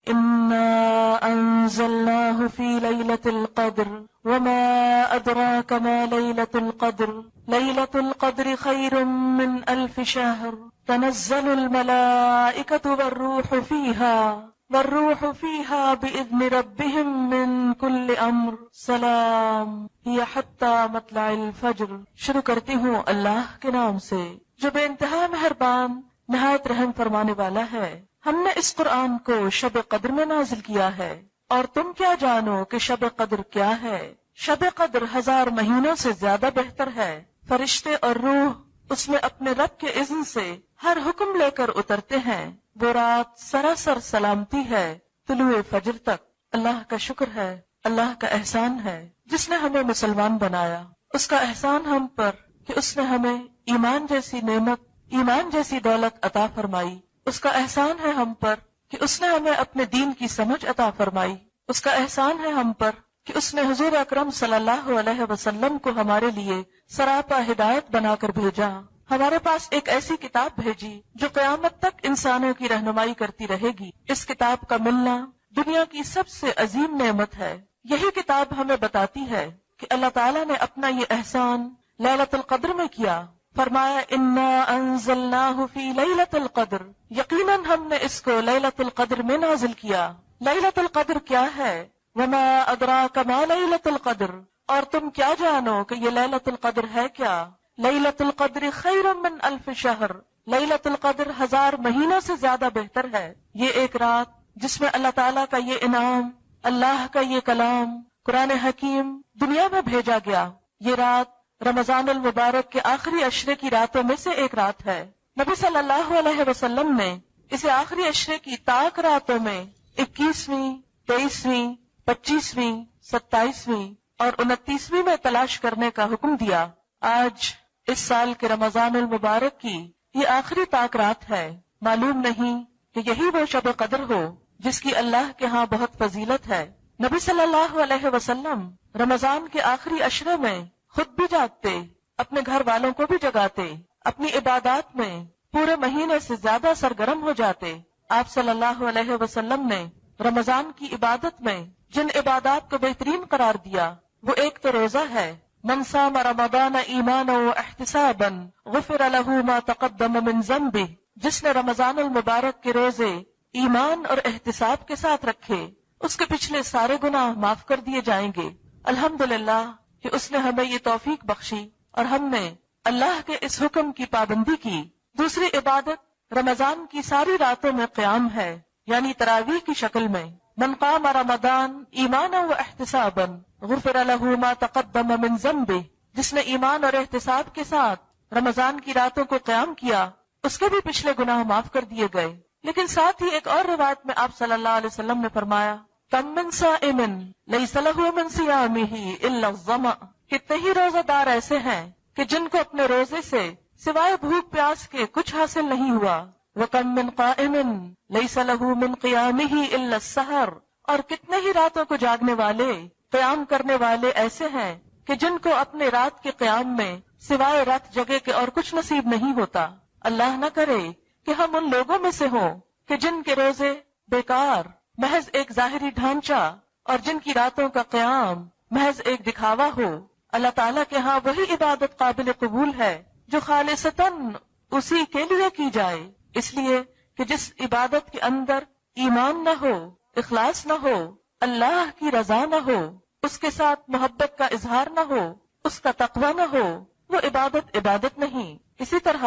إنا أنزلناه في ليلة القدر وما أدراك ما ليلة القدر ليلة القدر خير من 1000 شهر تنزل الملائكة والروح فيها بإذن ربهم من كل أمر سلام هي حتى مطلع الفجر۔ شروع کرتی ہوں اللہ کے نام سے جو بے انتہا مہربان نہایت رحم فرمانے والا ہے۔ ہم نے اس قرآن کو شب قدر میں نازل کیا ہے، اور تم کیا جانو کہ شب قدر کیا ہے؟ شب قدر 1000 مہینوں سے زیادہ بہتر ہے۔ فرشتے اور روح اس میں اپنے رب کے اذن سے ہر حکم لے کر اترتے ہیں۔ وہ رات سراسر سلامتی ہے طلوع فجر تک۔ اللہ کا شکر ہے، اللہ کا احسان ہے جس نے ہمیں مسلمان بنایا۔ اس کا احسان ہم پر کہ اس نے ہمیں ایمان جیسی نعمت، ایمان جیسی دولت عطا فرمائی۔ اس کا احسان ہے ہم پر کہ اس نے ہمیں اپنے دین کی سمجھ عطا فرمائی۔ اس کا احسان ہے ہم پر کہ اس نے حضور اکرم صلی اللہ علیہ وسلم کو ہمارے لیے سراپا ہدایت بنا کر بھیجا۔ ہمارے پاس ایک ایسی کتاب بھیجی جو قیامت تک انسانوں کی رہنمائی کرتی رہے گی۔ اس کتاب کا ملنا دنیا کی سب سے عظیم نعمت ہے۔ یہی کتاب ہمیں بتاتی ہے کہ اللہ تعالیٰ نے اپنا یہ احسان لیلۃ القدر میں کیا۔ فرمایا انا انزلناہ فی لیلۃ القدر، یقیناً ہم نے اس کو لیلۃ القدر میں نازل کیا۔ لیلۃ القدر کیا ہے؟ وما ادراک ما لیلۃ القدر، اور تم کیا جانو کہ یہ لیلۃ القدر ہے کیا؟ لیلۃ القدر خیر من 1000 شہر، لیلۃ القدر 1000 مہینوں سے زیادہ بہتر ہے۔ یہ ایک رات جس میں اللہ تعالیٰ کا یہ انعام، اللہ کا یہ کلام قرآن حکیم دنیا میں بھیجا گیا۔ یہ رات رمضان المبارک کے آخری عشرے کی راتوں میں سے ایک رات ہے۔ نبی صلی اللہ علیہ وسلم نے اسے آخری عشرے کی طاق راتوں میں 21ویں، 23ویں، 25ویں، 27ویں اور 29ویں میں تلاش کرنے کا حکم دیا۔ آج اس سال کے رمضان المبارک کی یہ آخری طاق رات ہے۔ معلوم نہیں کہ یہی وہ شب قدر ہو جس کی اللہ کے ہاں بہت فضیلت ہے۔ نبی صلی اللہ علیہ وسلم رمضان کے آخری عشرے میں خود بھی جاگتے، اپنے گھر والوں کو بھی جگاتے، اپنی عبادات میں پورے مہینے سے زیادہ سرگرم ہو جاتے۔ آپ صلی اللہ علیہ وسلم نے رمضان کی عبادت میں جن عبادات کو بہترین قرار دیا وہ ایک تو روزہ ہے۔ من صام رمضان ایمانا واحتسابا غفر له ما تقدم من ذنبه، جس نے رمضان المبارک کے روزے ایمان اور احتساب کے ساتھ رکھے اس کے پچھلے سارے گناہ معاف کر دیے جائیں گے۔ الحمدللہ کہ اس نے ہمیں یہ توفیق بخشی اور ہم نے اللہ کے اس حکم کی پابندی کی۔ دوسری عبادت رمضان کی ساری راتوں میں قیام ہے، یعنی تراویح کی شکل میں۔ من قام رمضان ایمانا واحتسابا غفر له ما تقدم من ذنبه، جس نے ایمان اور احتساب کے ساتھ رمضان کی راتوں کو قیام کیا اس کے بھی پچھلے گناہ معاف کر دیے گئے۔ لیکن ساتھ ہی ایک اور روایت میں آپ صلی اللہ علیہ وسلم نے فرمایا کم من صائم لیس له من صیامہ الا الظمأ، کتنے ہی روزہ دار ایسے ہیں کہ جن کو اپنے روزے سے سوائے بھوک پیاس کے کچھ حاصل نہیں ہوا۔ وَكَم مِّن قَائِمٍ لَيْسَ لَهُ مِن قِيَامِهِ إِلَّا السَّحَرُ، اور کتنے ہی راتوں کو جاگنے والے، قیام کرنے والے ایسے ہیں کہ جن کو اپنے رات کے قیام میں سوائے رات جگے کے اور کچھ نصیب نہیں ہوتا۔ اللہ نہ کرے کہ ہم ان لوگوں میں سے ہوں کہ جن کے روزے بیکار، محض ایک ظاہری ڈھانچہ، اور جن کی راتوں کا قیام محض ایک دکھاوا ہو۔ اللہ تعالیٰ کے ہاں وہی عبادت قابل قبول ہے جو خالصتاً اسی کے لیے کی جائے، اس لیے کہ جس عبادت کے اندر ایمان نہ ہو، اخلاص نہ ہو، اللہ کی رضا نہ ہو، اس کے ساتھ محبت کا اظہار نہ ہو، اس کا تقوی نہ ہو، وہ عبادت نہیں۔ اسی طرح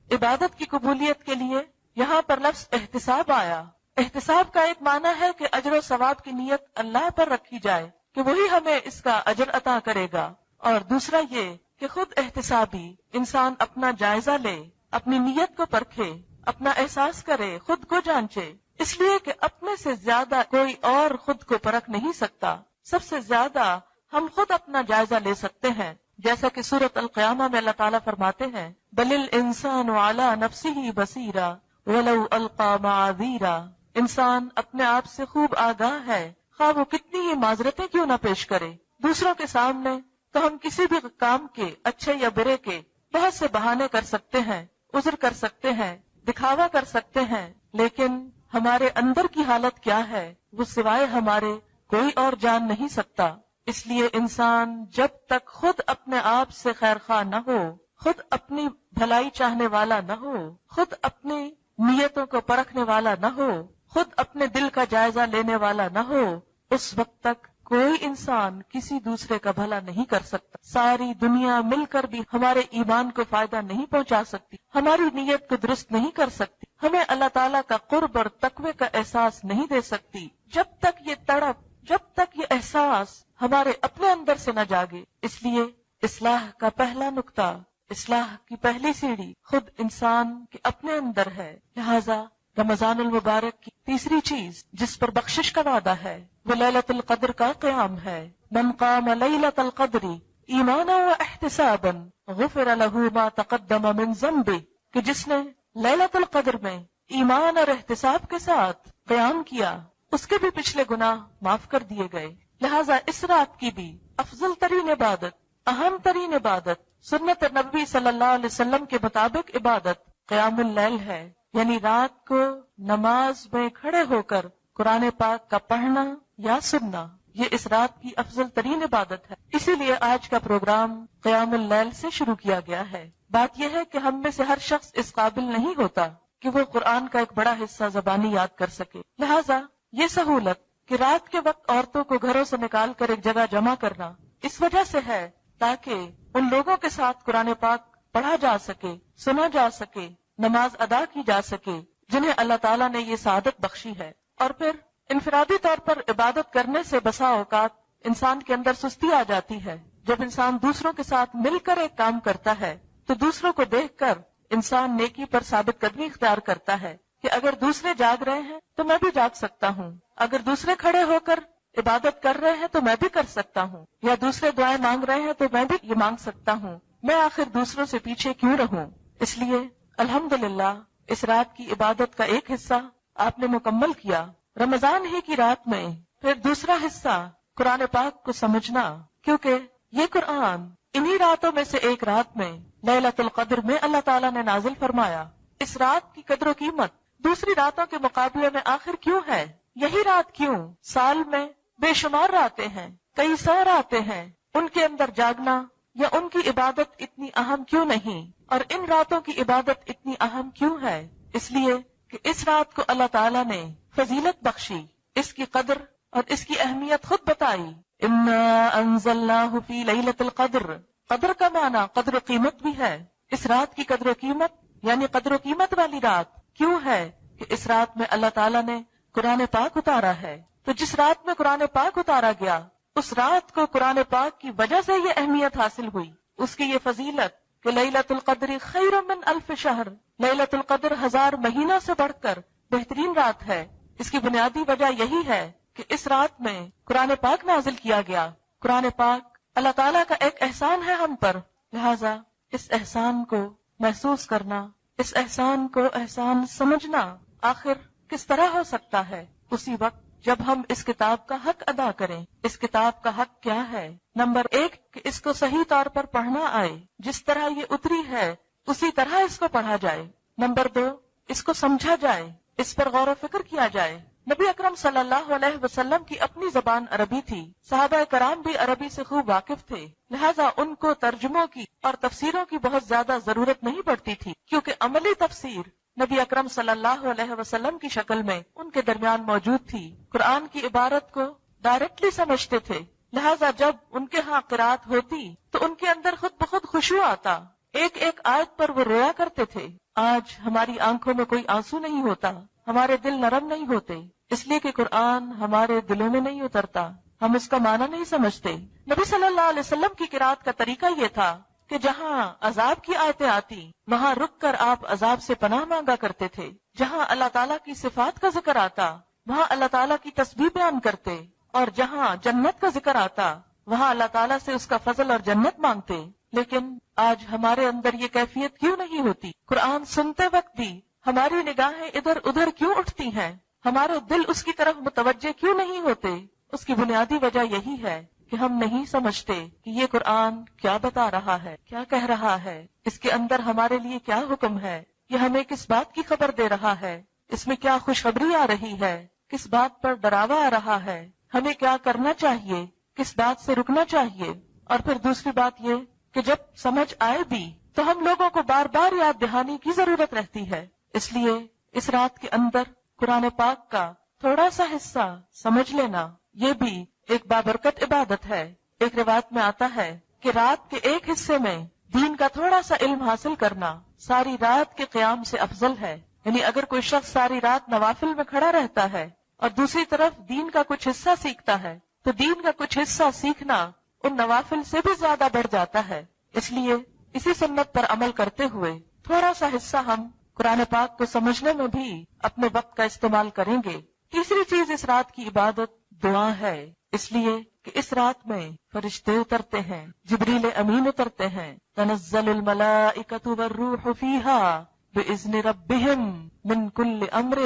عبادت کی قبولیت کے لیے یہاں پر لفظ احتساب آیا۔ احتساب کا ایک معنی ہے کہ اجر و ثواب کی نیت اللہ پر رکھی جائے کہ وہی ہمیں اس کا اجر عطا کرے گا، اور دوسرا یہ کہ خود احتسابی انسان اپنا جائزہ لے، اپنی نیت کو پرکھے، اپنا احساس کرے، خود کو جانچے، اس لیے کہ اپنے سے زیادہ کوئی اور خود کو پرکھ نہیں سکتا۔ سب سے زیادہ ہم خود اپنا جائزہ لے سکتے ہیں، جیسا کہ سورۃ القیامہ میں اللہ تعالیٰ فرماتے ہیں بل الانسان علی نفسہ بصیرا ولو القی معاذیرا، انسان اپنے آپ سے خوب آگاہ ہے، خواہ وہ کتنی ہی معذرتیں کیوں نہ پیش کرے۔ دوسروں کے سامنے تو ہم کسی بھی کام کے، اچھے یا برے کے، بہت سے بہانے کر سکتے ہیں، عذر کر سکتے ہیں، دکھاوا کر سکتے ہیں، لیکن ہمارے اندر کی حالت کیا ہے وہ سوائے ہمارے کوئی اور جان نہیں سکتا۔ اس لیے انسان جب تک خود اپنے آپ سے خیر خواہ نہ ہو، خود اپنی بھلائی چاہنے والا نہ ہو، خود اپنی نیتوں کو پرکھنے والا نہ ہو، خود اپنے دل کا جائزہ لینے والا نہ ہو، اس وقت تک کوئی انسان کسی دوسرے کا بھلا نہیں کر سکتا۔ ساری دنیا مل کر بھی ہمارے ایمان کو فائدہ نہیں پہنچا سکتی، ہماری نیت کو درست نہیں کر سکتی، ہمیں اللہ تعالیٰ کا قرب اور تقوی کا احساس نہیں دے سکتی جب تک یہ تڑپ، جب تک یہ احساس ہمارے اپنے اندر سے نہ جاگے۔ اس لیے اصلاح کا پہلا نقطہ، اصلاح کی پہلی سیڑھی خود انسان کے اپنے اندر ہے۔ لہذا رمضان المبارک کی تیسری چیز جس پر بخشش کا وعدہ ہے وہ لیلۃ القدر کا قیام ہے۔ من قام لیلۃ القدر ایمانا و احتسابا غفر له ما تقدم من ذنبه، کہ جس نے لیلۃ القدر میں ایمان اور احتساب کے ساتھ قیام کیا اس کے بھی پچھلے گناہ معاف کر دیے گئے۔ لہذا اس رات کی بھی افضل ترین عبادت، اہم ترین عبادت، سنت نبوی صلی اللہ علیہ وسلم کے مطابق عبادت قیام اللیل ہے، یعنی رات کو نماز میں کھڑے ہو کر قرآن پاک کا پڑھنا یا سننا، یہ اس رات کی افضل ترین عبادت ہے۔ اسی لیے آج کا پروگرام قیام اللیل سے شروع کیا گیا ہے۔ بات یہ ہے کہ ہم میں سے ہر شخص اس قابل نہیں ہوتا کہ وہ قرآن کا ایک بڑا حصہ زبانی یاد کر سکے، لہذا یہ سہولت کہ رات کے وقت عورتوں کو گھروں سے نکال کر ایک جگہ جمع کرنا اس وجہ سے ہے تاکہ ان لوگوں کے ساتھ قرآن پاک پڑھا جا سکے، سنا جا سکے، نماز ادا کی جا سکے جنہیں اللہ تعالیٰ نے یہ سعادت بخشی ہے۔ اور پھر انفرادی طور پر عبادت کرنے سے بسا اوقات انسان کے اندر سستی آ جاتی ہے۔ جب انسان دوسروں کے ساتھ مل کر ایک کام کرتا ہے تو دوسروں کو دیکھ کر انسان نیکی پر ثابت قدمی اختیار کرتا ہے کہ اگر دوسرے جاگ رہے ہیں تو میں بھی جاگ سکتا ہوں، اگر دوسرے کھڑے ہو کر عبادت کر رہے ہیں تو میں بھی کر سکتا ہوں، یا دوسرے دعائیں مانگ رہے ہیں تو میں بھی یہ مانگ سکتا ہوں، میں آخر دوسروں سے پیچھے کیوں رہوں۔ اس لیے الحمدللہ اس رات کی عبادت کا ایک حصہ آپ نے مکمل کیا رمضان ہی کی رات میں، پھر دوسرا حصہ قرآن پاک کو سمجھنا، کیونکہ یہ قرآن انہی راتوں میں سے ایک رات میں لیلۃ القدر میں اللہ تعالیٰ نے نازل فرمایا۔ اس رات کی قدر و قیمت دوسری راتوں کے مقابلے میں آخر کیوں ہے؟ یہی رات کیوں؟ سال میں بے شمار راتیں ہیں، کئی سو راتیں ہیں، ان کے اندر جاگنا یا ان کی عبادت اتنی اہم کیوں نہیں؟ اور ان راتوں کی عبادت اتنی اہم کیوں ہے؟ اس لیے کہ اس رات کو اللہ تعالیٰ نے فضیلت بخشی، اس کی قدر اور اس کی اہمیت خود بتائی۔ انا انزلناہ فی لیلۃ القدر، قدر کا معنی قدر و قیمت بھی ہے۔ اس رات کی قدر و قیمت یعنی قدر و قیمت والی رات کیوں ہے کہ اس رات میں اللہ تعالیٰ نے قرآن پاک اتارا ہے۔ تو جس رات میں قرآن پاک اتارا گیا اس رات کو قرآن پاک کی وجہ سے یہ اہمیت حاصل ہوئی، اس کی یہ فضیلت کہ لیلۃ القدر خیر من الف شہر، لیلۃ القدر 1000 مہینوں سے بڑھ کر بہترین رات ہے۔ اس کی بنیادی وجہ یہی ہے کہ اس رات میں قرآن پاک نازل کیا گیا۔ قرآن پاک اللہ تعالیٰ کا ایک احسان ہے ہم پر، لہذا اس احسان کو محسوس کرنا، اس احسان کو احسان سمجھنا آخر کس طرح ہو سکتا ہے؟ اسی وقت جب ہم اس کتاب کا حق ادا کریں۔ اس کتاب کا حق کیا ہے؟ نمبر 1 کہ اس کو صحیح طور پر پڑھنا آئے، جس طرح یہ اتری ہے اسی طرح اس کو پڑھا جائے۔ نمبر 2 اس کو سمجھا جائے، اس پر غور و فکر کیا جائے۔ نبی اکرم صلی اللہ علیہ وسلم کی اپنی زبان عربی تھی، صحابہ کرام بھی عربی سے خوب واقف تھے، لہٰذا ان کو ترجموں کی اور تفسیروں کی بہت زیادہ ضرورت نہیں پڑتی تھی، کیونکہ عملی تفسیر نبی اکرم صلی اللہ علیہ وسلم کی شکل میں ان کے درمیان موجود تھی۔ قرآن کی عبارت کو ڈائریکٹلی سمجھتے تھے، لہٰذا جب ان کے ہاں قرات ہوتی تو ان کے اندر خود بخود خشوع آتا، ایک ایک آیت پر وہ رویا کرتے تھے۔ آج ہماری آنکھوں میں کوئی آنسو نہیں ہوتا، ہمارے دل نرم نہیں ہوتے، اس لیے کہ قرآن ہمارے دلوں میں نہیں اترتا، ہم اس کا معنی نہیں سمجھتے۔ نبی صلی اللہ علیہ وسلم کی قرات کا طریقہ یہ تھا کہ جہاں عذاب کی آیتیں آتی وہاں رک کر آپ عذاب سے پناہ مانگا کرتے تھے، جہاں اللہ تعالیٰ کی صفات کا ذکر آتا وہاں اللہ تعالیٰ کی تسبیح بیان کرتے، اور جہاں جنت کا ذکر آتا وہاں اللہ تعالیٰ سے اس کا فضل اور جنت مانگتے۔ لیکن آج ہمارے اندر یہ کیفیت کیوں نہیں ہوتی؟ قرآن سنتے وقت بھی ہماری نگاہیں ادھر ادھر کیوں اٹھتی ہیں؟ ہمارے دل اس کی طرف متوجہ کیوں نہیں ہوتے؟ اس کی بنیادی وجہ یہی ہے کہ ہم نہیں سمجھتے کہ یہ قرآن کیا بتا رہا ہے، کیا کہہ رہا ہے، اس کے اندر ہمارے لیے کیا حکم ہے، یہ ہمیں کس بات کی خبر دے رہا ہے۔ اس میں کیا خوشخبری آ رہی ہے، کس بات پر ڈراوا آ رہا ہے، ہمیں کیا کرنا چاہیے، کس بات سے رکنا چاہیے۔ اور پھر دوسری بات یہ کہ جب سمجھ آئے بھی تو ہم لوگوں کو بار بار یاد دہانی کی ضرورت رہتی ہے۔ اس لیے اس رات کے اندر قرآن پاک کا تھوڑا سا حصہ سمجھ لینا یہ بھی ایک بابرکت عبادت ہے۔ ایک روایت میں آتا ہے کہ رات کے ایک حصے میں دین کا تھوڑا سا علم حاصل کرنا ساری رات کے قیام سے افضل ہے۔ یعنی اگر کوئی شخص ساری رات نوافل میں کھڑا رہتا ہے اور دوسری طرف دین کا کچھ حصہ سیکھتا ہے تو دین کا کچھ حصہ سیکھنا ان نوافل سے بھی زیادہ بڑھ جاتا ہے۔ اس لیے اسی سنت پر عمل کرتے ہوئے تھوڑا سا حصہ ہم قرآن پاک کو سمجھنے میں بھی اپنے وقت کا استعمال کریں گے۔ تیسری چیز اس رات کی عبادت دعا ہے، اس لیے کہ اس رات میں فرشتے اترتے ہیں، جبریل امین اترتے ہیں، تنزل الملائکۃ والروح فیہا بإذن ربہم من کل امر،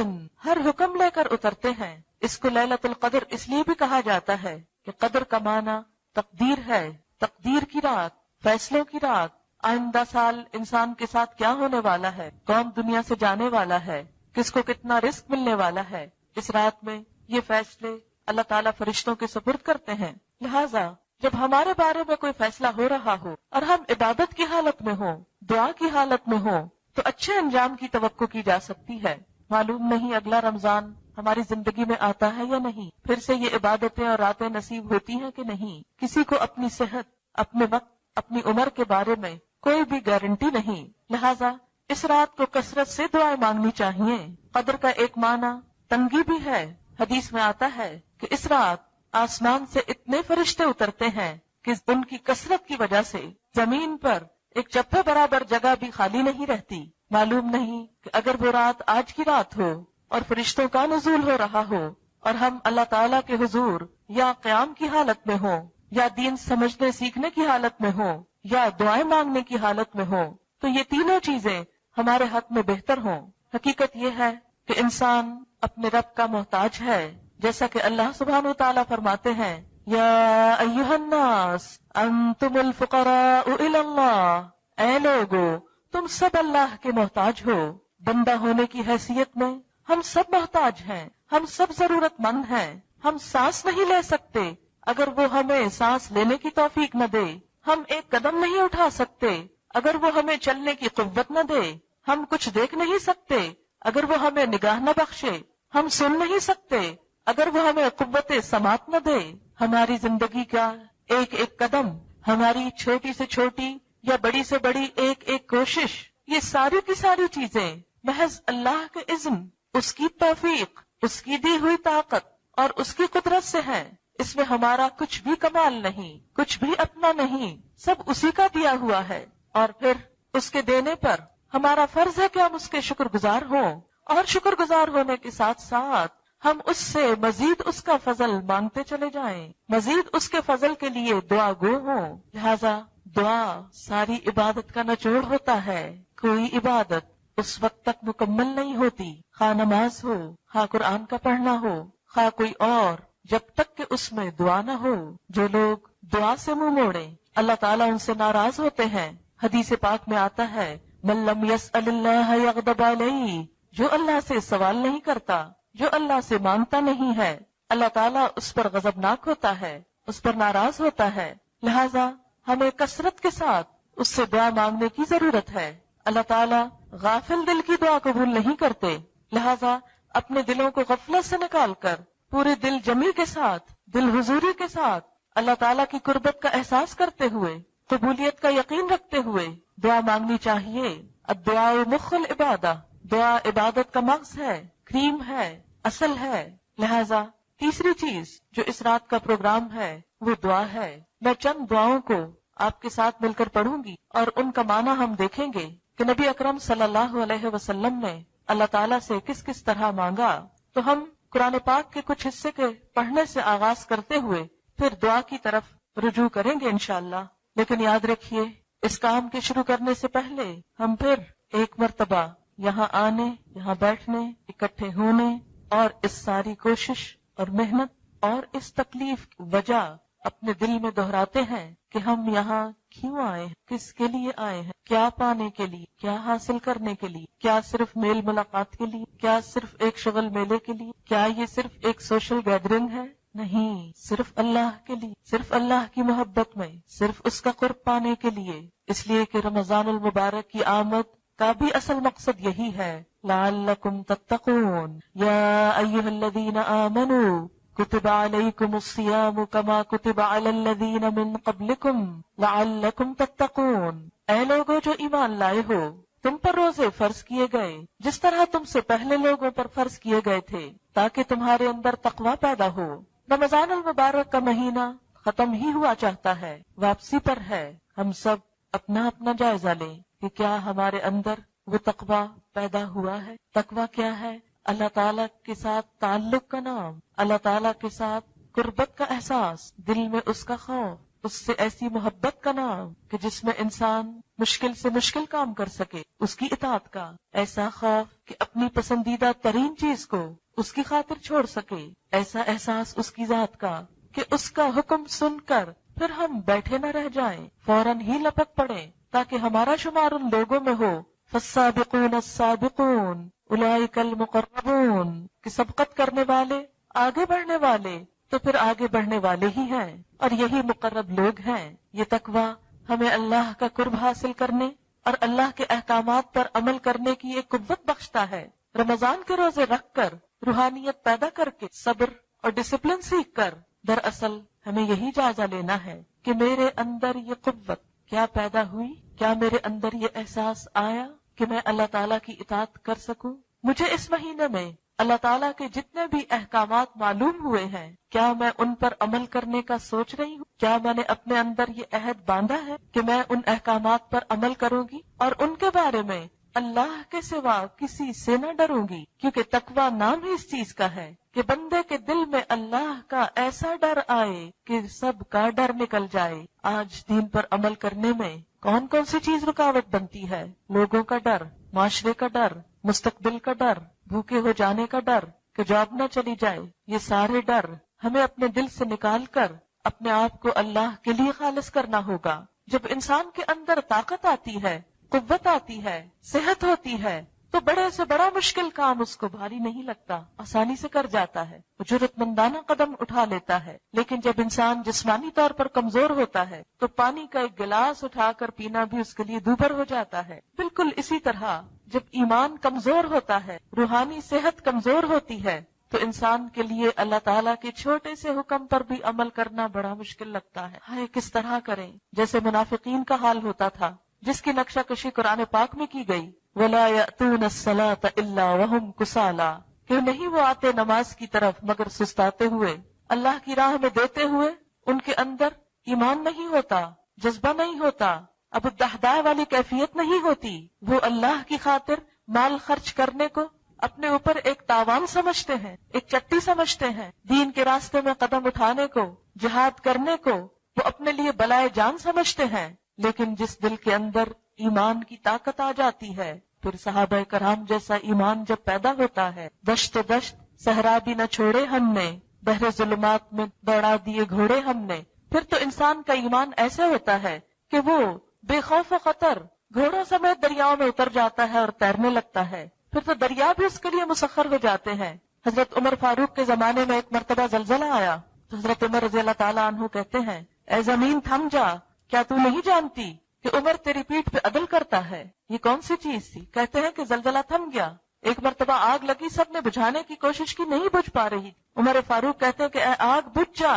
ہر حکم لے کر اترتے ہیں۔ اس کو لیلۃ القدر اس لیے بھی کہا جاتا ہے کہ قدر کا معنی تقدیر ہے، تقدیر کی رات، فیصلوں کی رات، آئندہ سال انسان کے ساتھ کیا ہونے والا ہے، کون دنیا سے جانے والا ہے، کس کو کتنا رزق ملنے والا ہے۔ اس رات میں یہ فیصلے اللہ تعالیٰ فرشتوں کے سپرد کرتے ہیں۔ لہٰذا جب ہمارے بارے میں کوئی فیصلہ ہو رہا ہو اور ہم عبادت کی حالت میں ہوں، دعا کی حالت میں ہوں، تو اچھے انجام کی توقع کی جا سکتی ہے۔ معلوم نہیں اگلا رمضان ہماری زندگی میں آتا ہے یا نہیں، پھر سے یہ عبادتیں اور راتیں نصیب ہوتی ہیں کہ نہیں۔ کسی کو اپنی صحت، اپنے وقت، اپنی عمر کے بارے میں کوئی بھی گارنٹی نہیں، لہٰذا اس رات کو کثرت سے دعائیں مانگنی چاہیے۔ قدر کا ایک معنی تنگی بھی ہے۔ حدیث میں آتا ہے کہ اس رات آسمان سے اتنے فرشتے اترتے ہیں کہ ان کی کثرت کی وجہ سے زمین پر ایک چپے برابر جگہ بھی خالی نہیں رہتی۔ معلوم نہیں کہ اگر وہ رات آج کی رات ہو اور فرشتوں کا نزول ہو رہا ہو اور ہم اللہ تعالیٰ کے حضور یا قیام کی حالت میں ہوں یا دین سمجھنے سیکھنے کی حالت میں ہوں یا دعائیں مانگنے کی حالت میں ہوں، تو یہ تینوں چیزیں ہمارے حق میں بہتر ہوں۔ حقیقت یہ ہے کہ انسان اپنے رب کا محتاج ہے، جیسا کہ اللہ سبحانہ وتعالیٰ فرماتے ہیں، یا ایھا الناس انتم الفقراء الی اللہ، اے لوگو تم سب اللہ کے محتاج ہو۔ بندہ ہونے کی حیثیت میں ہم سب محتاج ہیں، ہم سب ضرورت مند ہیں۔ ہم سانس نہیں لے سکتے اگر وہ ہمیں سانس لینے کی توفیق نہ دے، ہم ایک قدم نہیں اٹھا سکتے اگر وہ ہمیں چلنے کی قوت نہ دے، ہم کچھ دیکھ نہیں سکتے اگر وہ ہمیں نگاہ نہ بخشے، ہم سن نہیں سکتے اگر وہ ہمیں قوت سماعت نہ دے۔ ہماری زندگی کا ایک ایک قدم، ہماری چھوٹی سے چھوٹی یا بڑی سے بڑی ایک ایک کوشش، یہ ساری کی ساری چیزیں محض اللہ کے اذن، اس کی توفیق، اس کی دی ہوئی طاقت اور اس کی قدرت سے ہیں۔ اس میں ہمارا کچھ بھی کمال نہیں، کچھ بھی اپنا نہیں، سب اسی کا دیا ہوا ہے۔ اور پھر اس کے دینے پر ہمارا فرض ہے کہ ہم اس کے شکر گزار ہوں، اور شکر گزار ہونے کے ساتھ ساتھ ہم اس سے مزید اس کا فضل مانگتے چلے جائیں، مزید اس کے فضل کے لیے دعا گو ہوں۔ لہذا دعا ساری عبادت کا نچوڑ ہوتا ہے۔ کوئی عبادت اس وقت تک مکمل نہیں ہوتی، خواہ نماز ہو، خواہ قرآن کا پڑھنا ہو، خواہ کوئی اور، جب تک کہ اس میں دعا نہ ہو۔ جو لوگ دعا سے منہ موڑیں اللہ تعالیٰ ان سے ناراض ہوتے ہیں۔ حدیث پاک میں آتا ہے، من لم یسأل اللہ یغضب علیہ، جو اللہ سے سوال نہیں کرتا، جو اللہ سے مانگتا نہیں ہے، اللہ تعالیٰ اس پر غضبناک ہوتا ہے، اس پر ناراض ہوتا ہے۔ لہذا ہمیں کثرت کے ساتھ اس سے دعا مانگنے کی ضرورت ہے۔ اللہ تعالیٰ غافل دل کی دعا قبول نہیں کرتے، لہذا اپنے دلوں کو غفلت سے نکال کر پورے دل جمی کے ساتھ، دل حضوری کے ساتھ اللہ تعالیٰ کی قربت کا احساس کرتے ہوئے، قبولیت کا یقین رکھتے ہوئے دعا مانگنی چاہیے۔ الدعاء مخ العبادہ، دعا عبادت کا مغز ہے، کریم ہے، اصل ہے۔ لہذا تیسری چیز جو اس رات کا پروگرام ہے وہ دعا ہے۔ میں چند دعاؤں کو آپ کے ساتھ مل کر پڑھوں گی اور ان کا معنی ہم دیکھیں گے کہ نبی اکرم صلی اللہ علیہ وسلم نے اللہ تعالیٰ سے کس کس طرح مانگا۔ تو ہم قرآن پاک کے کچھ حصے کے پڑھنے سے آغاز کرتے ہوئے پھر دعا کی طرف رجوع کریں گے انشاءاللہ۔ لیکن یاد رکھیے، اس کام کے شروع کرنے سے پہلے ہم پھر ایک مرتبہ یہاں آنے، یہاں بیٹھنے، اکٹھے ہونے اور اس ساری کوشش اور محنت اور اس تکلیف کی وجہ اپنے دل میں دہراتے ہیں کہ ہم یہاں کیوں آئے ہیں، کس کے لیے آئے ہیں، کیا پانے کے لیے، کیا حاصل کرنے کے لیے، کیا صرف میل ملاقات کے لیے، کیا صرف ایک شغل میلے کے لیے، کیا یہ صرف ایک سوشل گیدرنگ ہے؟ نہیں، صرف اللہ کے لیے، صرف اللہ کی محبت میں، صرف اس کا قرب پانے کے لیے۔ اس لیے کہ رمضان المبارک کی آمد کا بھی اصل مقصد یہی ہے، لعلکم تتقون یا ایھا الذین آمنوا کتب علیکم الصیام کما کتب علی الذین من قبلکم لعلکم تتقون، اے لوگو جو ایمان لائے ہو، تم پر روزے فرض کیے گئے جس طرح تم سے پہلے لوگوں پر فرض کیے گئے تھے تاکہ تمہارے اندر تقوی پیدا ہو۔ رمضان المبارک کا مہینہ ختم ہی ہوا چاہتا ہے، واپسی پر ہے۔ ہم سب اپنا اپنا جائزہ لیں کہ کیا ہمارے اندر وہ تقوی پیدا ہوا ہے۔ تقوی کیا ہے؟ اللہ تعالیٰ کے ساتھ تعلق کا نام، اللہ تعالیٰ کے ساتھ قربت کا احساس، دل میں اس کا خوف، اس سے ایسی محبت کا نام کہ جس میں انسان مشکل سے مشکل کام کر سکے، اس کی اطاعت کا ایسا خوف کہ اپنی پسندیدہ ترین چیز کو اس کی خاطر چھوڑ سکے، ایسا احساس اس کی ذات کا کہ اس کا حکم سن کر پھر ہم بیٹھے نہ رہ جائیں، فوراً ہی لپک پڑیں تاکہ ہمارا شمار ان لوگوں میں ہو، فالسابقون السابقون اولئک المقربون، کہ سبقت کرنے والے، آگے بڑھنے والے تو پھر آگے بڑھنے والے ہی ہیں، اور یہی مقرب لوگ ہیں۔ یہ تقوی ہمیں اللہ کا قرب حاصل کرنے اور اللہ کے احکامات پر عمل کرنے کی ایک قوت بخشتا ہے۔ رمضان کے روزے رکھ کر، روحانیت پیدا کر کے، صبر اور ڈسپلن سیکھ کر، دراصل ہمیں یہی جائزہ لینا ہے کہ میرے اندر یہ قوت کیا پیدا ہوئی، کیا میرے اندر یہ احساس آیا کہ میں اللہ تعالیٰ کی اطاعت کر سکوں۔ مجھے اس مہینے میں اللہ تعالیٰ کے جتنے بھی احکامات معلوم ہوئے ہیں، کیا میں ان پر عمل کرنے کا سوچ رہی ہوں؟ کیا میں نے اپنے اندر یہ عہد باندھا ہے کہ میں ان احکامات پر عمل کروں گی اور ان کے بارے میں اللہ کے سوا کسی سے نہ ڈروں گی؟ کیونکہ تقوی نام ہی اس چیز کا ہے کہ بندے کے دل میں اللہ کا ایسا ڈر آئے کہ سب کا ڈر نکل جائے۔ آج دین پر عمل کرنے میں کون کون سی چیز رکاوٹ بنتی ہے؟ لوگوں کا ڈر، معاشرے کا ڈر، مستقبل کا ڈر، بھوکے ہو جانے کا ڈر کہ جاب نہ چلی جائے۔ یہ سارے ڈر ہمیں اپنے دل سے نکال کر اپنے آپ کو اللہ کے لیے خالص کرنا ہوگا۔ جب انسان کے اندر طاقت آتی ہے، قوت آتی ہے، صحت ہوتی ہے، تو بڑے سے بڑا مشکل کام اس کو بھاری نہیں لگتا، آسانی سے کر جاتا ہے، جرأت مندانہ قدم اٹھا لیتا ہے۔ لیکن جب انسان جسمانی طور پر کمزور ہوتا ہے تو پانی کا ایک گلاس اٹھا کر پینا بھی اس کے لیے دوبھر ہو جاتا ہے۔ بالکل اسی طرح جب ایمان کمزور ہوتا ہے، روحانی صحت کمزور ہوتی ہے، تو انسان کے لیے اللہ تعالیٰ کے چھوٹے سے حکم پر بھی عمل کرنا بڑا مشکل لگتا ہے۔ ہائے کس طرح کریں؟ جیسے منافقین کا حال ہوتا تھا جس کی نقشہ کشی قرآن پاک میں کی گئی، وَلَا يَأْتُونَ الصَّلَاةَ إِلَّا وَهُمْ كُسَالَىٰ، کہ نہیں وہ آتے نماز کی طرف مگر سستاتے ہوئے، اللہ کی راہ میں دیتے ہوئے ان کے اندر ایمان نہیں ہوتا، جذبہ نہیں ہوتا، اب الدحداء والی کیفیت نہیں ہوتی۔ وہ اللہ کی خاطر مال خرچ کرنے کو اپنے اوپر ایک تاوان سمجھتے ہیں، ایک چٹی سمجھتے ہیں، دین کے راستے میں قدم اٹھانے کو، جہاد کرنے کو وہ اپنے لیے بلائے جان سمجھتے ہیں۔ لیکن جس دل کے اندر ایمان کی طاقت آ جاتی ہے، پھر صحابہ کرام جیسا ایمان جب پیدا ہوتا ہے، دشت صحرا بھی نہ چھوڑے ہم نے، بحر ظلمات میں دوڑا دیے گھوڑے ہم نے، پھر تو انسان کا ایمان ایسا ہوتا ہے کہ وہ بے خوف و خطر گھوڑوں سمیت دریاؤں میں اتر جاتا ہے اور تیرنے لگتا ہے، پھر تو دریا بھی اس کے لیے مسخر ہو جاتے ہیں۔ حضرت عمر فاروق کے زمانے میں ایک مرتبہ زلزلہ آیا تو حضرت عمر رضی اللہ تعالیٰ عنہ کہتے ہیں، اے زمین تھم جا، کیا تو نہیں جانتی کہ عمر تیری پیٹھ پہ عدل کرتا ہے؟ یہ کون سی چیز تھی؟ کہتے ہیں کہ زلزلہ تھم گیا، ایک مرتبہ آگ لگی، سب نے بجھانے کی کوشش کی، نہیں بجھ پا رہی، عمر فاروق کہتے ہیں کہ اے آگ بجھ جا،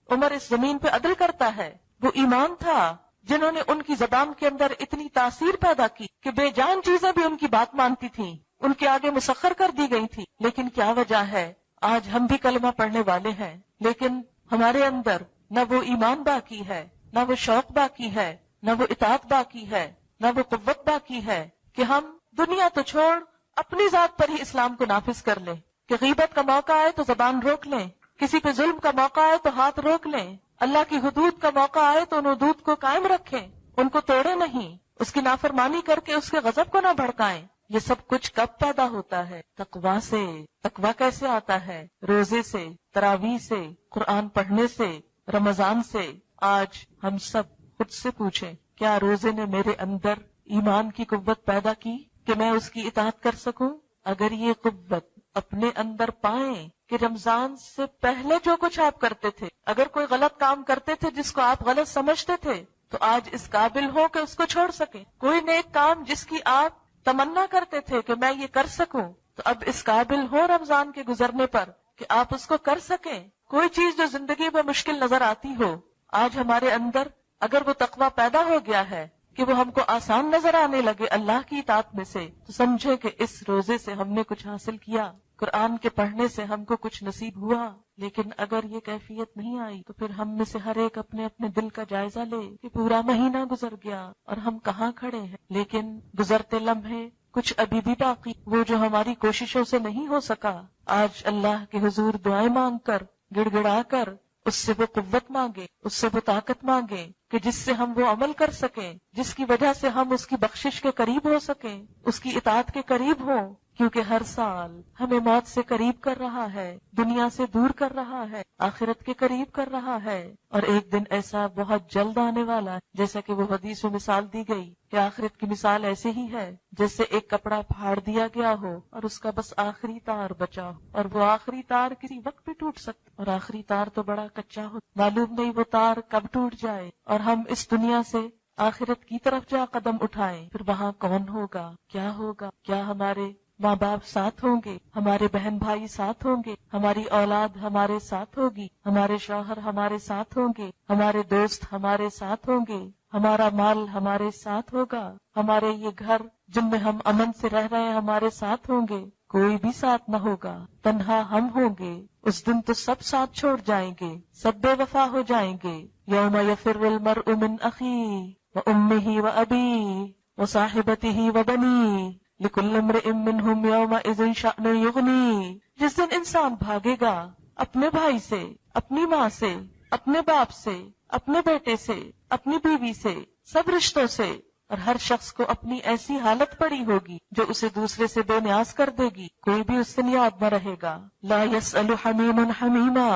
عمر اس زمین پہ عدل کرتا ہے۔ وہ ایمان تھا جنہوں نے ان کی زبان کے اندر اتنی تاثیر پیدا کی کہ بے جان چیزیں بھی ان کی بات مانتی تھیں، ان کے آگے مسخر کر دی گئی تھی۔ لیکن کیا وجہ ہے؟ آج ہم بھی کلمہ پڑھنے والے ہیں لیکن ہمارے اندر نہ وہ ایمان باقی ہے، نہ وہ شوق باقی ہے، نہ وہ اطاعت باقی ہے، نہ وہ قوت باقی ہے کہ ہم دنیا تو چھوڑ اپنی ذات پر ہی اسلام کو نافذ کر لیں، کہ غیبت کا موقع آئے تو زبان روک لیں، کسی پہ ظلم کا موقع آئے تو ہاتھ روک لیں، اللہ کی حدود کا موقع آئے تو ان حدود کو قائم رکھیں، ان کو توڑے نہیں، اس کی نافرمانی کر کے اس کے غضب کو نہ بھڑکائیں۔ یہ سب کچھ کب پیدا ہوتا ہے؟ تقویٰ سے۔ تقویٰ کیسے آتا ہے؟ روزے سے، تراویح سے، قرآن پڑھنے سے، رمضان سے۔ آج ہم سب خود سے پوچھیں کیا روزے نے میرے اندر ایمان کی قوت پیدا کی کہ میں اس کی اطاعت کر سکوں؟ اگر یہ قوت اپنے اندر پائیں کہ رمضان سے پہلے جو کچھ آپ کرتے تھے، اگر کوئی غلط کام کرتے تھے جس کو آپ غلط سمجھتے تھے، تو آج اس قابل ہو کہ اس کو چھوڑ سکیں۔ کوئی نیک کام جس کی آپ تمنا کرتے تھے کہ میں یہ کر سکوں، تو اب اس قابل ہو رمضان کے گزرنے پر کہ آپ اس کو کر سکیں۔ کوئی چیز جو زندگی میں مشکل نظر آتی ہو، آج ہمارے اندر اگر وہ تقویٰ پیدا ہو گیا ہے کہ وہ ہم کو آسان نظر آنے لگے اللہ کی اطاعت میں سے، تو سمجھے کہ اس روزے سے ہم نے کچھ حاصل کیا، قرآن کے پڑھنے سے ہم کو کچھ نصیب ہوا۔ لیکن اگر یہ کیفیت نہیں آئی تو پھر ہم میں سے ہر ایک اپنے اپنے دل کا جائزہ لے کہ پورا مہینہ گزر گیا اور ہم کہاں کھڑے ہیں۔ لیکن گزرتے لمحے کچھ ابھی بھی باقی، وہ جو ہماری کوششوں سے نہیں ہو سکا، آج اللہ کے حضور دعائیں مانگ کر، گڑ گڑا کر اس سے وہ قوت مانگے، اس سے وہ طاقت مانگے کہ جس سے ہم وہ عمل کر سکیں، جس کی وجہ سے ہم اس کی بخشش کے قریب ہو سکیں، اس کی اطاعت کے قریب ہوں، کیونکہ ہر سال ہمیں موت سے قریب کر رہا ہے، دنیا سے دور کر رہا ہے، آخرت کے قریب کر رہا ہے، اور ایک دن ایسا بہت جلد آنے والا ہے، جیسا کہ وہ حدیث میں مثال دی گئی کہ آخرت کی مثال ایسے ہی ہے جیسے ایک کپڑا پھاڑ دیا گیا ہو اور اس کا بس آخری تار بچا ہو، اور وہ آخری تار کسی وقت بھی ٹوٹ سکتا، اور آخری تار تو بڑا کچا ہو، معلوم نہیں وہ تار کب ٹوٹ جائے اور ہم اس دنیا سے آخرت کی طرف جا قدم اٹھائیں۔ پھر وہاں کون ہوگا، کیا ہمارے ماں باپ ساتھ ہوں گے، ہمارے بہن بھائی ساتھ ہوں گے، ہماری اولاد ہمارے ساتھ ہوگی، ہمارے شوہر ہمارے ساتھ ہوں گے، ہمارے دوست ہمارے ساتھ ہوں گے، ہمارا مال ہمارے ساتھ ہوگا، ہمارے یہ گھر جن میں ہم امن سے رہ رہے ہیں ہمارے ساتھ ہوں گے، کوئی بھی ساتھ نہ ہوگا، تنہا ہم ہوں گے۔ اس دن تو سب ساتھ چھوڑ جائیں گے، سب بے وفا ہو جائیں گے۔ یوم یفر المرء من اخیہ وامہ وابیہ وصاحبتہ وبنیہ لکل امرئ منہم یومئذ شأن یغنیہ۔ جس دن انسان بھاگے گا اپنے بھائی سے، اپنی ماں سے، اپنے باپ سے، اپنے بیٹے سے، اپنی بیوی سے، سب رشتوں سے، اور ہر شخص کو اپنی ایسی حالت پڑی ہوگی جو اسے دوسرے سے بے نیاز کر دے گی، کوئی بھی اس سے نیاز نہ رہے گا۔ لا یسأل حمیم حمیما،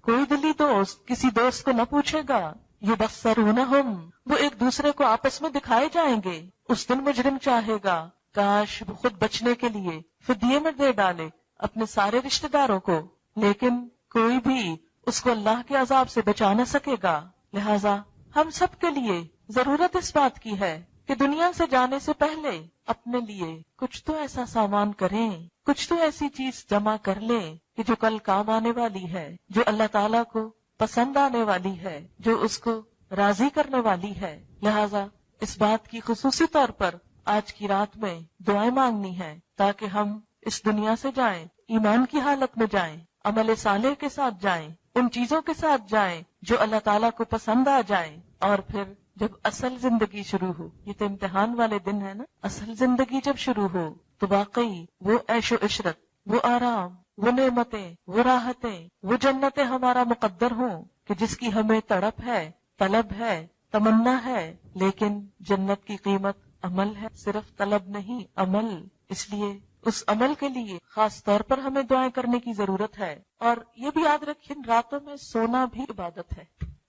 کوئی دلی دوست کسی دوست کو نہ پوچھے گا۔ یبصرونہم، وہ ایک دوسرے کو آپس میں دکھائے جائیں گے۔ اس دن مجرم چاہے گا کاش وہ خود بچنے کے لیے فدیے میں دے ڈالے اپنے سارے رشتہ داروں کو، لیکن کوئی بھی اس کو اللہ کے عذاب سے بچا نہ سکے گا۔ لہذا ہم سب کے لیے ضرورت اس بات کی ہے کہ دنیا سے جانے سے پہلے اپنے لیے کچھ تو ایسا سامان کریں، کچھ تو ایسی چیز جمع کر لیں کہ جو کل کام آنے والی ہے، جو اللہ تعالیٰ کو پسند آنے والی ہے، جو اس کو راضی کرنے والی ہے۔ لہذا اس بات کی خصوصی طور پر آج کی رات میں دعائیں مانگنی ہے تاکہ ہم اس دنیا سے جائیں، ایمان کی حالت میں جائیں، عمل صالح کے ساتھ جائیں، ان چیزوں کے ساتھ جائیں جو اللہ تعالیٰ کو پسند آ جائیں، اور پھر جب اصل زندگی شروع ہو، یہ تو امتحان والے دن ہے نا، اصل زندگی جب شروع ہو تو واقعی وہ عیش و عشرت، وہ آرام، وہ نعمتیں، وہ راحتیں، وہ جنتیں ہمارا مقدر ہوں کہ جس کی ہمیں تڑپ ہے، طلب ہے، تمنا ہے، لیکن جنت کی قیمت عمل ہے، صرف طلب نہیں، عمل۔ اس لیے اس عمل کے لیے خاص طور پر ہمیں دعائیں کرنے کی ضرورت ہے، اور یہ بھی یاد رکھیں راتوں میں سونا بھی عبادت ہے،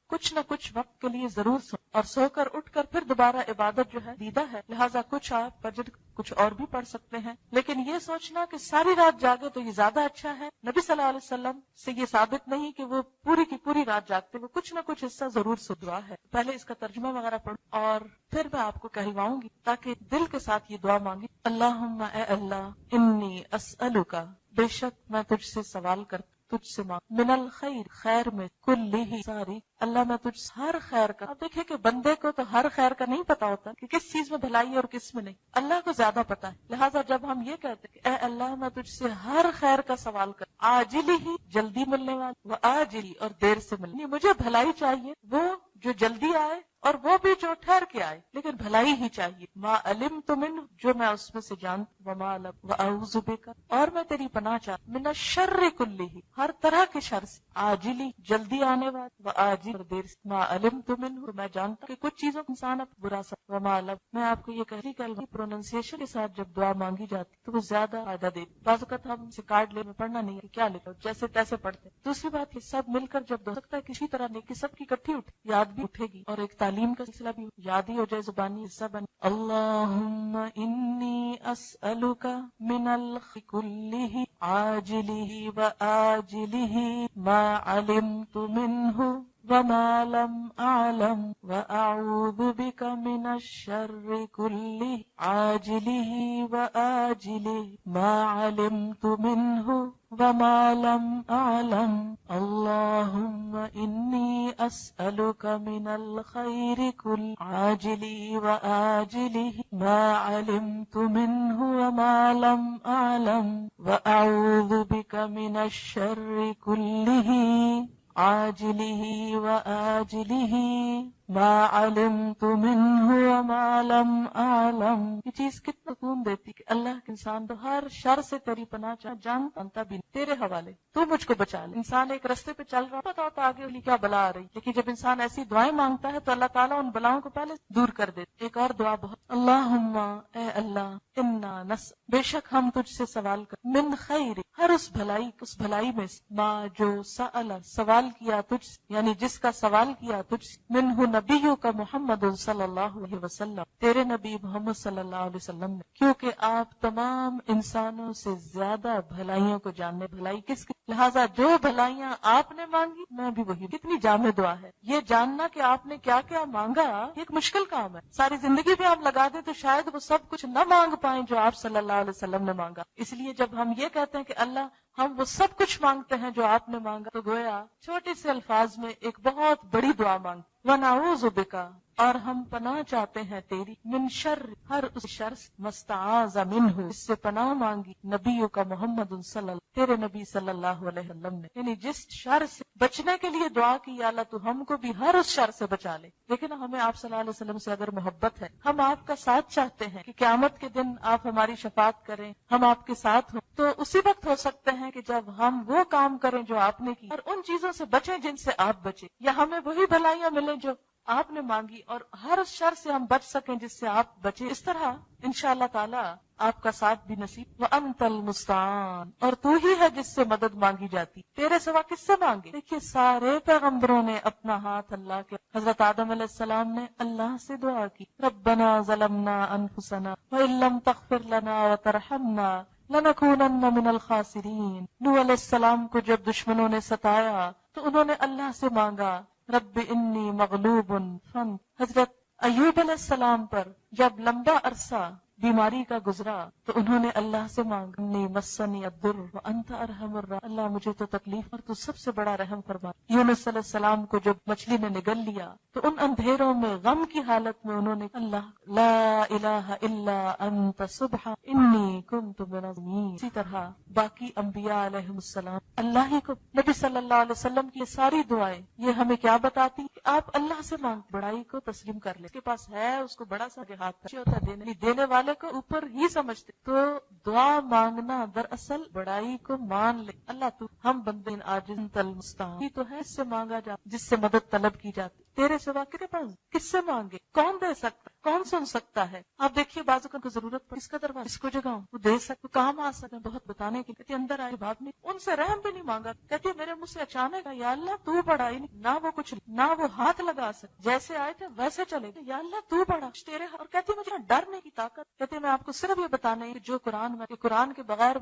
کچھ نہ کچھ وقت کے لیے ضرور سو، اور سو کر اٹھ کر پھر دوبارہ عبادت جو ہے دیدہ ہے، لہٰذا کچھ آپ فجر کچھ اور بھی پڑھ سکتے ہیں، لیکن یہ سوچنا کہ ساری رات جاگے تو یہ زیادہ اچھا ہے، نبی صلی اللہ علیہ وسلم سے یہ ثابت نہیں کہ وہ پوری کی پوری رات جاگتے، وہ کچھ نہ کچھ حصہ ضرور سو دعا ہے۔ پہلے اس کا ترجمہ وغیرہ پڑھوں اور پھر میں آپ کو کہلواؤں گی تاکہ دل کے ساتھ یہ دعا مانگی۔ اللہم، اے اللہ، انی اسألک، بے شک میں تجھ سے سوال کرتا، تجھ سے مانگ، من الخیر، خیر میں، کلہ، ساری، اللہ میں تجھ ہر خیر کا۔ اب دیکھیں کہ بندے کو تو ہر خیر کا نہیں پتا ہوتا کہ کس چیز میں بھلائی ہے اور کس میں نہیں، اللہ کو زیادہ پتا ہے۔ لہٰذا جب ہم یہ کہتے ہیں کہ اے اللہ میں تجھ سے ہر خیر کا سوال کر، عاجلی ہی، جلدی ملنے والی، و آجلی، اور دیر سے ملنے، مجھے بھلائی چاہیے، وہ جو جلدی آئے اور وہ بھی جو ٹھہر کے آئے، لیکن بھلائی ہی چاہیے۔ ما علمت منہ، جو میں اس میں سے جانتا، وما لم، واعوذ بک، اور میں تیری پناہ چاہتا، من الشر کلہ، ہر طرح کے شر سے، عاجلی جلدی آنے والی، وآجل دیر سے، ما علمت منہ میں جانتا کہ کچھ چیزوں کو انسان اب برا سکتا، وما علم میں آپ کو یہ کہی کلمہ پروننسیشن کے ساتھ جب دعا مانگی جاتی تو وہ زیادہ فائدہ دیتی۔ بعض اوقات ہم سے کارڈ لے میں پڑھنا نہیں ہے کیا لکھا جیسے تیسے پڑھتے۔ دوسری بات یہ سب مل کر جب دو سکتا ہے کسی طرح نیکی سب کی اکٹھی اٹھے، یاد بھی اٹھے گی اور ایک تعلیم کا سلسلہ بھی یاد ہی ہو جائے، زبانی حصہ بنے۔ اللہم انی اسألک من الخیر کلہ عاجلہ وآجلہ ما علمت منہ وما لم أعلم وأعوذ بك من الشر كله عاجله وآجله ما علمت منه وما لم أعلم اللهم إني أسألك من الخير كله عاجله وآجله ما علمت منه وما لم أعلم وأعوذ بك من الشر كله عاجله وآجله ما علمت منه وما لم أعلم۔ یہ چیز کتنا سکون دیتی کہ اللہ کے انسان تو ہر شر سے تیری پناہ جانتا بھی تیرے حوالے، تو مجھ کو بچا لے۔ انسان ایک رستے پہ چل رہا پتا ہوتا آگے والی کیا بلا آ رہی، لیکن جب انسان ایسی دعائیں مانگتا ہے تو اللہ تعالیٰ ان بلاؤں کو پہلے دور کر دیتے۔ ایک اور دعا بہت، اللہم اے اللہ، انا نس بے شک ہم تجھ سے سوال کر، من خیر ہر اس بھلائی میں سے، ما جو سأل سوال کیا تجھ سے، یعنی جس کا سوال کیا تجھ سے، منہ نبیوں کا محمد صلی اللہ علیہ وسلم، تیرے نبی محمد صلی اللہ علیہ وسلم نے، کیونکہ آپ تمام انسانوں سے زیادہ بھلائیوں کو جاننے، بھلائی کس کی، لہٰذا جو بھلائیاں آپ نے مانگی میں بھی وہی۔ کتنی جامع دعا ہے یہ جاننا کہ آپ نے کیا کیا مانگا، یہ ایک مشکل کام ہے۔ ساری زندگی بھی آپ لگا دیں تو شاید وہ سب کچھ نہ مانگ پائیں جو آپ صلی اللہ علیہ وسلم نے مانگا۔ اس لیے جب ہم یہ کہتے ہیں کہ اللہ ہم وہ سب کچھ مانگتے ہیں جو آپ نے مانگا، تو گویا چھوٹے سے الفاظ میں ایک بہت بڑی دعا مانگ، وَنَعُوذُ بِكَ اور ہم پناہ چاہتے ہیں تیری، من شر ہر اس شر سے، مستعاذ منہ اس سے پناہ مانگی، نبیوں کا محمد صلی اللہ تیرے نبی صلی اللہ علیہ وسلم نے، یعنی جس شر سے بچنے کے لیے دعا کی، یا اللہ تو ہم کو بھی ہر اس شر سے بچا لے۔ لیکن ہمیں آپ صلی اللہ علیہ وسلم سے اگر محبت ہے، ہم آپ کا ساتھ چاہتے ہیں کہ قیامت کے دن آپ ہماری شفاعت کریں، ہم آپ کے ساتھ ہوں، تو اسی وقت ہو سکتے ہیں کہ جب ہم وہ کام کریں جو آپ نے کی، اور ان چیزوں سے بچیں جن سے آپ بچے، یا ہمیں وہی بھلائیاں ملیں جو آپ نے مانگی، اور ہر اس شر سے ہم بچ سکیں جس سے آپ بچے۔ اس طرح انشاءاللہ تعالی آپ کا ساتھ بھی نصیب۔ وَأَنْتَ الْمُسْتَعَانُ اور تو ہی ہے جس سے مدد مانگی جاتی، تیرے سوا کس سے مانگے؟ دیکھیے سارے پیغمبروں نے اپنا ہاتھ اللہ کے، حضرت آدم علیہ السلام نے اللہ سے دعا کی، ربنا ظلمنا انفسنا وَإِن لَّمْ تَغْفِرْ لَنَا وَتَرْحَمْنَا لَنَكُونَنَّ مِنَ الْخَاسِرِينَ۔ نوح علیہ السلام کو جب دشمنوں نے ستایا تو انہوں نے اللہ سے مانگا، رب انی مغلوب فن۔ حضرت ایوب علیہ السلام پر جب لمبا عرصہ بیماری کا گزرا تو انہوں نے اللہ سے مانگا، انی مسنی الضر وانت ارحم الراحمین، اللہ مجھے تو تکلیف اور تو سب سے بڑا رحم فرما۔ یونس علیہ السلام کو جب مچھلی نے نگل لیا تو ان اندھیروں میں غم کی حالت میں انہوں نے اللہ لا الہ الا انت سبحان انی کنت من الظالمین۔ اسی طرح باقی انبیاء علیہم السلام اللہ ہی کو، نبی صلی اللہ علیہ وسلم کی یہ ساری دعائیں یہ ہمیں کیا بتاتی کہ آپ اللہ سے مانگ، بڑائی کو تسلیم کر لیں، اس کے پاس ہے اس کو بڑا سا ہاتھ ہوتا ہے دینے والے کو اوپر ہی سمجھتے، تو دعا مانگنا دراصل بڑائی کو مان لے، اللہ تو ہم بندے عاجز المستعان ہی تو ہے، اس سے مانگا جاتا، جس سے مدد طلب کی جاتی، تیرے سوا کے پاس کس سے مانگے، کون دے سکتا، کون سن سکتا ہے؟ آپ دیکھیے بعض اوقات کو ضرورت پڑ، اس کا دروازہ اس کو جگاؤں، وہ دے سکتا، کام آ سکتا، بہت بتانے کی، کہتی اندر آئے بات نہیں، ان سے رحم بھی نہیں مانگا، کہتی میرے منہ سے اچانک یا اللہ تو بڑا ہی نہیں، نہ وہ کچھ نہ وہ ہاتھ لگا سکتے، جیسے آئے تھے ویسے چلے گئے، یا اللہ تو بڑا تیرے، اور کہتی مجھے ڈرنے کی طاقت، کہتے میں آپ کو صرف یہ بتانا ہے کہ جو قرآن کے بغیر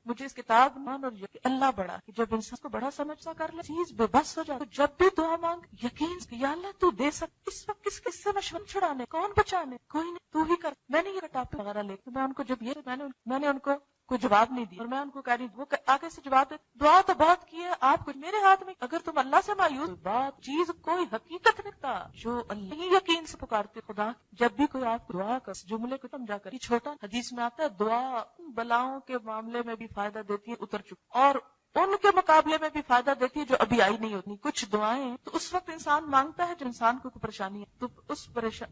مجھے اس کتاب مان، اور اللہ بڑا، کہ جب انسان کو بڑا سمجھ سا کر لے چیز بے بس ہو جائے، جب بھی دعا مانگ یقین یا اللہ تو دے سکتا، اس وقت کس سے مشورہ چھڑانے، کون بچانے، کوئی نہیں، تو ہی کر۔ میں نے یہ ٹاپک وغیرہ لے کے میں ان کو جب یہ میں نے ان کو کوئی جواب نہیں دیا، اور میں ان کو کہہ رہی وہ آگے سے جواب دے، دعا تو بہت کی ہے آپ کچھ میرے ہاتھ میں، اگر تم اللہ سے مایوس بات چیز کوئی حقیقت نکتا، جو اللہ ہی یقین سے پکارتے خدا، جب بھی کوئی آپ دعا کر جملے کو سمجھا کر، یہ چھوٹا حدیث میں آتا ہے دعا بلاؤں کے معاملے میں بھی فائدہ دیتی ہے، اتر چکا، اور ان کے مقابلے میں بھی فائدہ دیتی ہے جو ابھی آئی نہیں ہوتی. کچھ دعائیں تو اس وقت انسان مانگتا ہے جو انسان کو کوئی پریشانی ہے، تو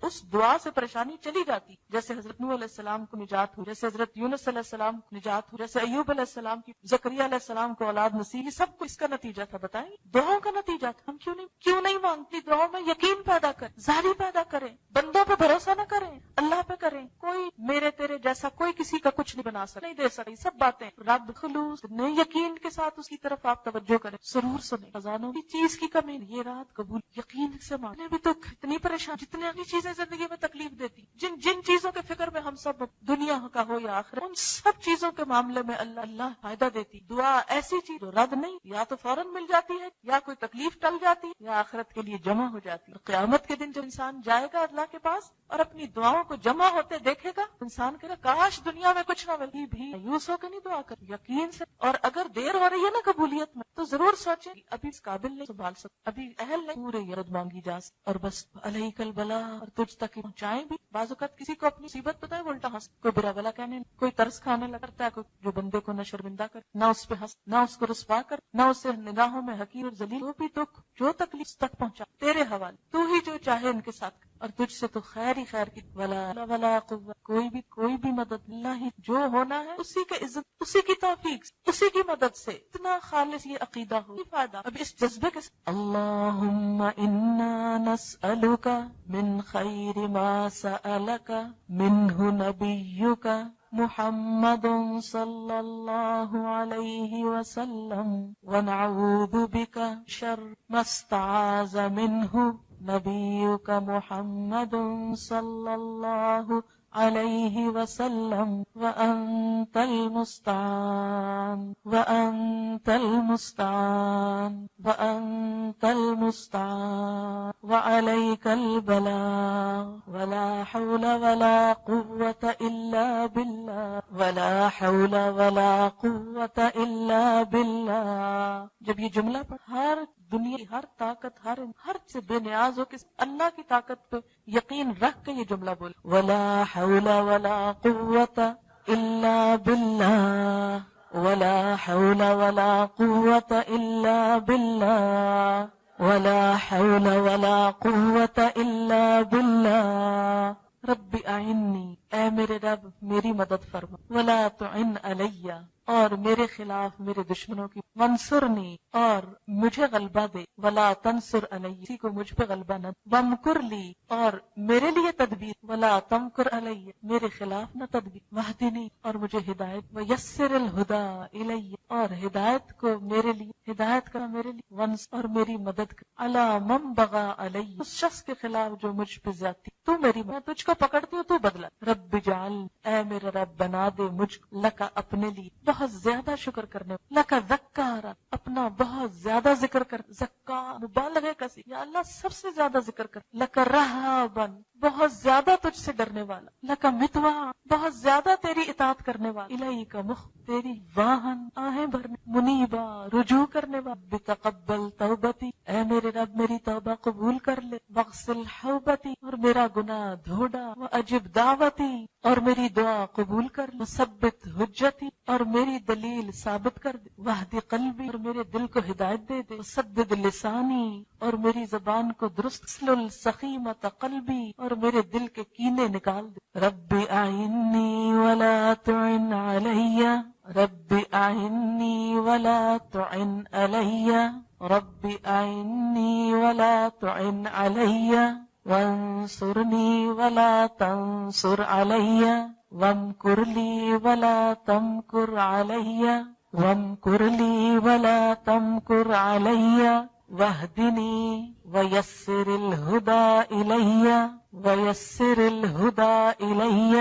اس دعا سے پریشانی چلی جاتی، جیسے حضرت نوح علیہ السلام کو نجات ہو، جیسے حضرت یونس علیہ السلام کو نجات ہو، جیسے ایوب علیہ السلام کی، زکریا علیہ السلام کو اولاد نصیب. یہ سب کو اس کا نتیجہ تھا. بتائیں دعاؤں کا نتیجہ تھا. ہم کیوں نہیں مانگتی؟ دعاؤں میں یقین پیدا کریں، ظاہری پیدا کریں، بندوں پہ بھروسہ نہ کریں، اللہ پہ کریں. کوئی میرے تیرے جیسا کوئی کسی کا کچھ نہیں بنا سکتا، نہیں دے سکتا. سب باتیں رب خلوص نئے یقین کے ساتھ اس کی طرف آپ توجہ کریں، ضرور سنیں. خزانوں کی چیز کی کمی نہیں، یہ رات قبول یقین سے مانگنے بھی تو اتنی پریشان، جتنی چیزیں زندگی میں تکلیف دیتی، جن چیزوں کے فکر میں ہم سب، دنیا کا ہو یا آخرت، ان سب چیزوں کے معاملے میں اللہ فائدہ دیتی. دعا ایسی چیز جو رد نہیں، یا تو فوراً مل جاتی ہے، یا کوئی تکلیف ٹل جاتی، یا آخرت کے لیے جمع ہو جاتی. قیامت کے دن جب انسان جائے گا اللہ کے پاس اور اپنی دعاؤں کو جمع ہوتے دیکھے گا، انسان کہے گا کاش دنیا میں کچھ نہ ملتی بھی، مایوس ہو کے نہیں دعا کر، یقین سے. اور اگر دیر ہو رہی ہے نا قبولیت میں تو ضرور سوچیں ابھی اس قابل نہیں سنبھال سکتے، ابھی اہل نہیں، پورے یرد مانگی جا سکتے. اور بس علیک البلا، اور تجھ تک پہنچائیں بھی. بعض اوقات کسی کو اپنی مصیبت پتہ ہے وہ الٹا ہنس، کوئی برا بلا کہنے، کوئی ترس کھانے لگتا ہے، کوئی جو بندے کو نہ شرمندہ کر، نہ اس پہ ہنس، نہ اس کو رسوا کر، نہ اسے نگاہوں میں حقیر اور ذلیل. وہ بھی دکھ جو تکلیف تک پہنچا تیرے حوالے، تو ہی جو چاہے ان کے ساتھ، اور تجھ سے تو خیر ہی خیر کی. ولا قوت، کوئی بھی مدد اللہ ہی، جو ہونا ہے اسی کے عزت، اسی کی توفیق، اسی کی مدد سے. اتنا خالص یہ عقیدہ ہو فائدہ. اب اس جذبے کے ساتھ اللہم انا نسألک من خیر ما سألک منہ نبیک محمد صلی اللہ علیہ وسلم ونعوذ بک شر ما استعاذ منہ نبیک محمد صلی اللہ علیہ وسلم وانت المستعان وانت المستعان وانت المستعان وعلیک البلاغ ولا حول ولا قوة الا باللہ ولا حول ولا قوة الا باللہ. جب یہ جملہ پڑھ، ہر دنیا، ہر طاقت، ہر سے بے نیاز ہو کہ اللہ کی طاقت پہ یقین رکھ کے یہ جملہ بول، ولا حول ولا قوة الا باللہ ولا حول ولا قوة الا باللہ ولا حول ولا قوة الا باللہ. رب اعنی، اے میرے رب میری مدد فرما، ولا تعن علی، اور میرے خلاف میرے دشمنوں کی، منصرنی، اور مجھے غلبہ دے، ولا تنصر علی، کسی کو مجھ پہ غلبہ نہ، ومکر لی، اور میرے لیے تدبیر، ولا تمکر علی، میرے خلاف نہ تدبیر، وہدنی، اور مجھے ہدایت، ویسر الہدی الی، اور ہدایت کو میرے لیے، ہدایت کرنا میرے لیے، ونس، اور میری مدد کر، علی من بغى علی، اس شخص کے خلاف جو مجھ پہ زیادتی، تو میری، میں تجھ کو پکڑتی ہوں تو بدلا. رب جعل، اے میرے رب بنا دے مجھ لکا اپنے لیے بہت زیادہ شکر کرنے، لکا ذکارا، اپنا بہت زیادہ ذکر کر، زکا مبالغہ کا سی، یا اللہ سب سے زیادہ ذکر کر، لکا رہابن، بہت زیادہ تجھ سے ڈرنے والا، لکا متوا، بہت زیادہ تیری اطاعت کرنے والا، الہی کا مخ، تیری واہن، آہیں بھرنے، منیبا، رجوع کرنے والا، بتقبل توبتی، اے میرے رب میری توبہ قبول کر لے، واغسل حوبتی، اور میرا گناہ دھوڑا، وأجب دعوتی، اور میری دعا قبول کر لے، وثبت حجتی، اور میری دلیل ثابت کر دے، واہدی قلبی، اور میرے دل کو ہدایت دے دے، وسدد لسانی، اور میری زبان کو درست، اسلل سخیمت قلبی، اور میرے دل کے کینے نکال دے. رب اعنی ولا تعن علی، رب اعنی ولا تعن علی، رب اعنی ولا تعن علی، وانصرنی ولا تنصر علی، وامکر لی ولا تمکر علی، وامکر لی ولا تمکر علی، واہدنی ویسر الہدی الی، ویسر الہدی الی،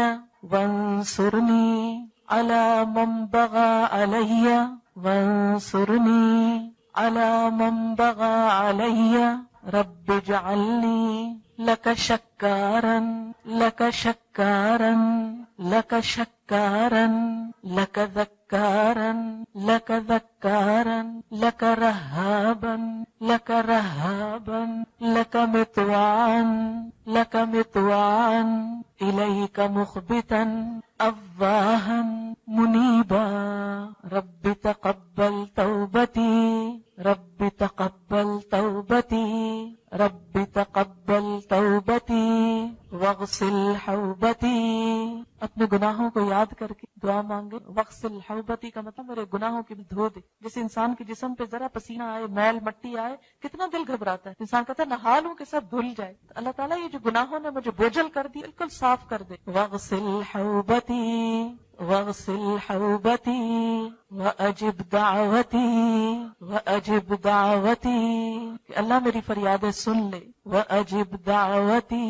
وانصرنی علی من بغى علی، وانصرنی علی من بغى علی، رب اجعلنی لک شکارا لک شکارا لک شکارا لک ذکارا لک ذکارا لک رہابا لک رہابا لک مطواعا لک مطواعا الیک مخبتا اواہا منیبا رب تقبل توبتی رب تقبل توبتی رب تقبل توبتی واغسل حوبتی. اپنے گناہوں کو یاد کر کے دعا مانگے. واغسل حوبتی کا مطلب میرے گناہوں کی دھو دے. جیسے انسان کے جسم پہ ذرا پسینہ آئے، میل مٹی آئے، کتنا دل گھبراتا ہے. انسان کہتا ہے نہا لوں کہ سب دھل جائے. اللہ تعالیٰ یہ جو گناہوں نے مجھے بوجھل کر دی بالکل صاف کر دے. واغسل حوبتی واغسل حوبتی واجب دعوتی واجب دعوتی، کہ اللہ میری فریادیں سن لے. واجب دعوتی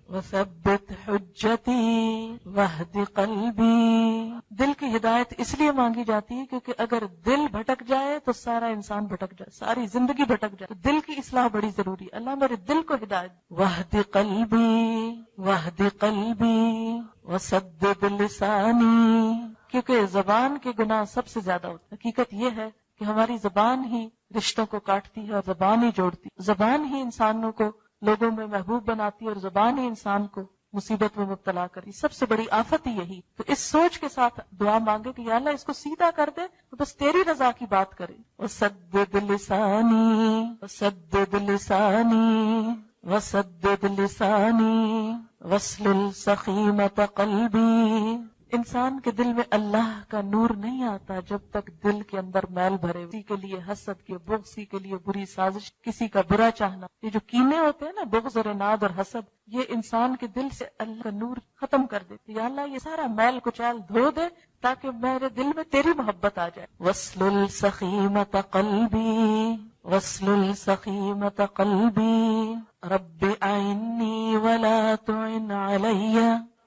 وثبت حجتی واہد قلبی. دل کی ہدایت اس لیے مانگی جاتی ہے کیونکہ اگر دل بھٹک جائے تو سارا انسان بھٹک جائے، ساری زندگی بھٹک جائے. تو دل کی اصلاح بڑی ضروری. اللہ میرے دل کو ہدایت. واہد قلبی واہد قلبی وسدد لسانی، کیونکہ زبان کے گناہ سب سے زیادہ ہوتے ہیں. حقیقت یہ ہے کہ ہماری زبان ہی رشتوں کو کاٹتی ہے اور زبان ہی جوڑتی. زبان ہی انسانوں کو لوگوں میں محبوب بناتی ہے اور زبان ہی انسان کو مصیبت میں مبتلا کرتی. سب سے بڑی آفت ہی یہی. تو اس سوچ کے ساتھ دعا مانگے کہ یا اللہ اس کو سیدھا کر دے تو بس تیری رضا کی بات کرے. وسدد لسانی وسدد لسانی وسدد لسانی واسلل سخیمۃ قلبی. انسان کے دل میں اللہ کا نور نہیں آتا جب تک دل کے اندر میل بھرے. کسی کے لیے حسد کے، بغض، کسی کے لیے بری سازش، کسی کا برا چاہنا، یہ جو کینے ہوتے ہیں نا، بغض اور عناد اور حسد، یہ انسان کے دل سے اللہ کا نور ختم کر دیتے. یا اللہ یہ سارا میل کچیل دھو دے تاکہ میرے دل میں تیری محبت آ جائے. واسلل سخیمۃ قلبی واسلل سخیمۃ قلبی رب اعنی ولا تعن علی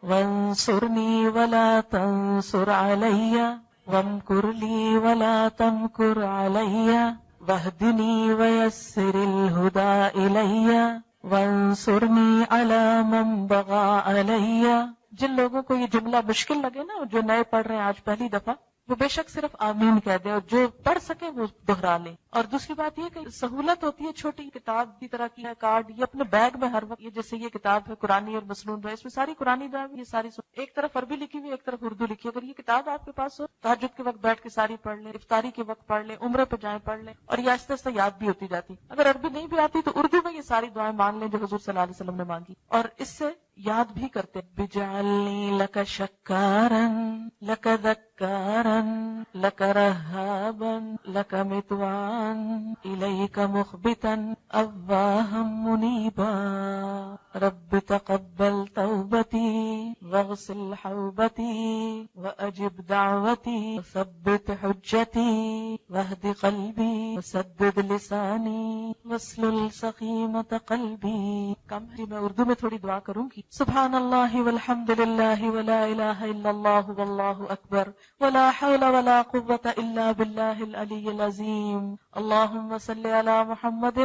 وانصرنی ولا تنصر علی وامکر لی ولا تمکر علی واہدنی ویسر الہدی الی وانصرنی علی من بغی علی. جن لوگوں کو یہ جملہ مشکل لگے نا، جو نئے پڑھ رہے ہیں آج پہلی دفعہ، وہ بے شک صرف آمین کہہ دیں اور جو پڑھ سکے وہ دہرا لیں. اور دوسری بات یہ کہ سہولت ہوتی ہے چھوٹی کتاب کی طرح کی ہے، کارڈ، یہ اپنے بیگ میں ہر وقت، یہ جیسے یہ کتاب ہے قرآنی اور مسنون دعائیں، اس میں ساری قرآنی دعائیں یہ ساری ایک طرف عربی لکھی ہوئی، ایک طرف اردو لکھی. اگر یہ کتاب آپ کے پاس ہو، تہجد کے وقت بیٹھ کے ساری پڑھ لیں، افطاری کے وقت پڑھ لیں، عمرے پہ جائیں پڑھ لیں، اور یہ آہستہ آہستہ یاد بھی ہوتی جاتی. اگر عربی نہیں بھی آتی تو اردو میں یہ ساری دعائیں مانگ لیں جو حضور صلی اللہ علیہ وسلم نے مانگی، اور اس سے یاد بھی کرتے. بجعلنی لک شکارا لک ذکارا لک رہابا لک مطواعا الیک مخبتا اواہا منیبا رب تقبل توبتی واغسل حوبتی واجب دعوتی وثبت حجتی واہد قلبی وسدد لسانی واسلل سخیمۃ قلبی. کم ہے میں اردو میں تھوڑی دعا کروں گی. سبحان اللہ والحمد للہ ولا الہ الا اللہ واللہ اکبر ولا حول ولا قوة الا باللہ العلی العظیم. اللہم صل علی محمد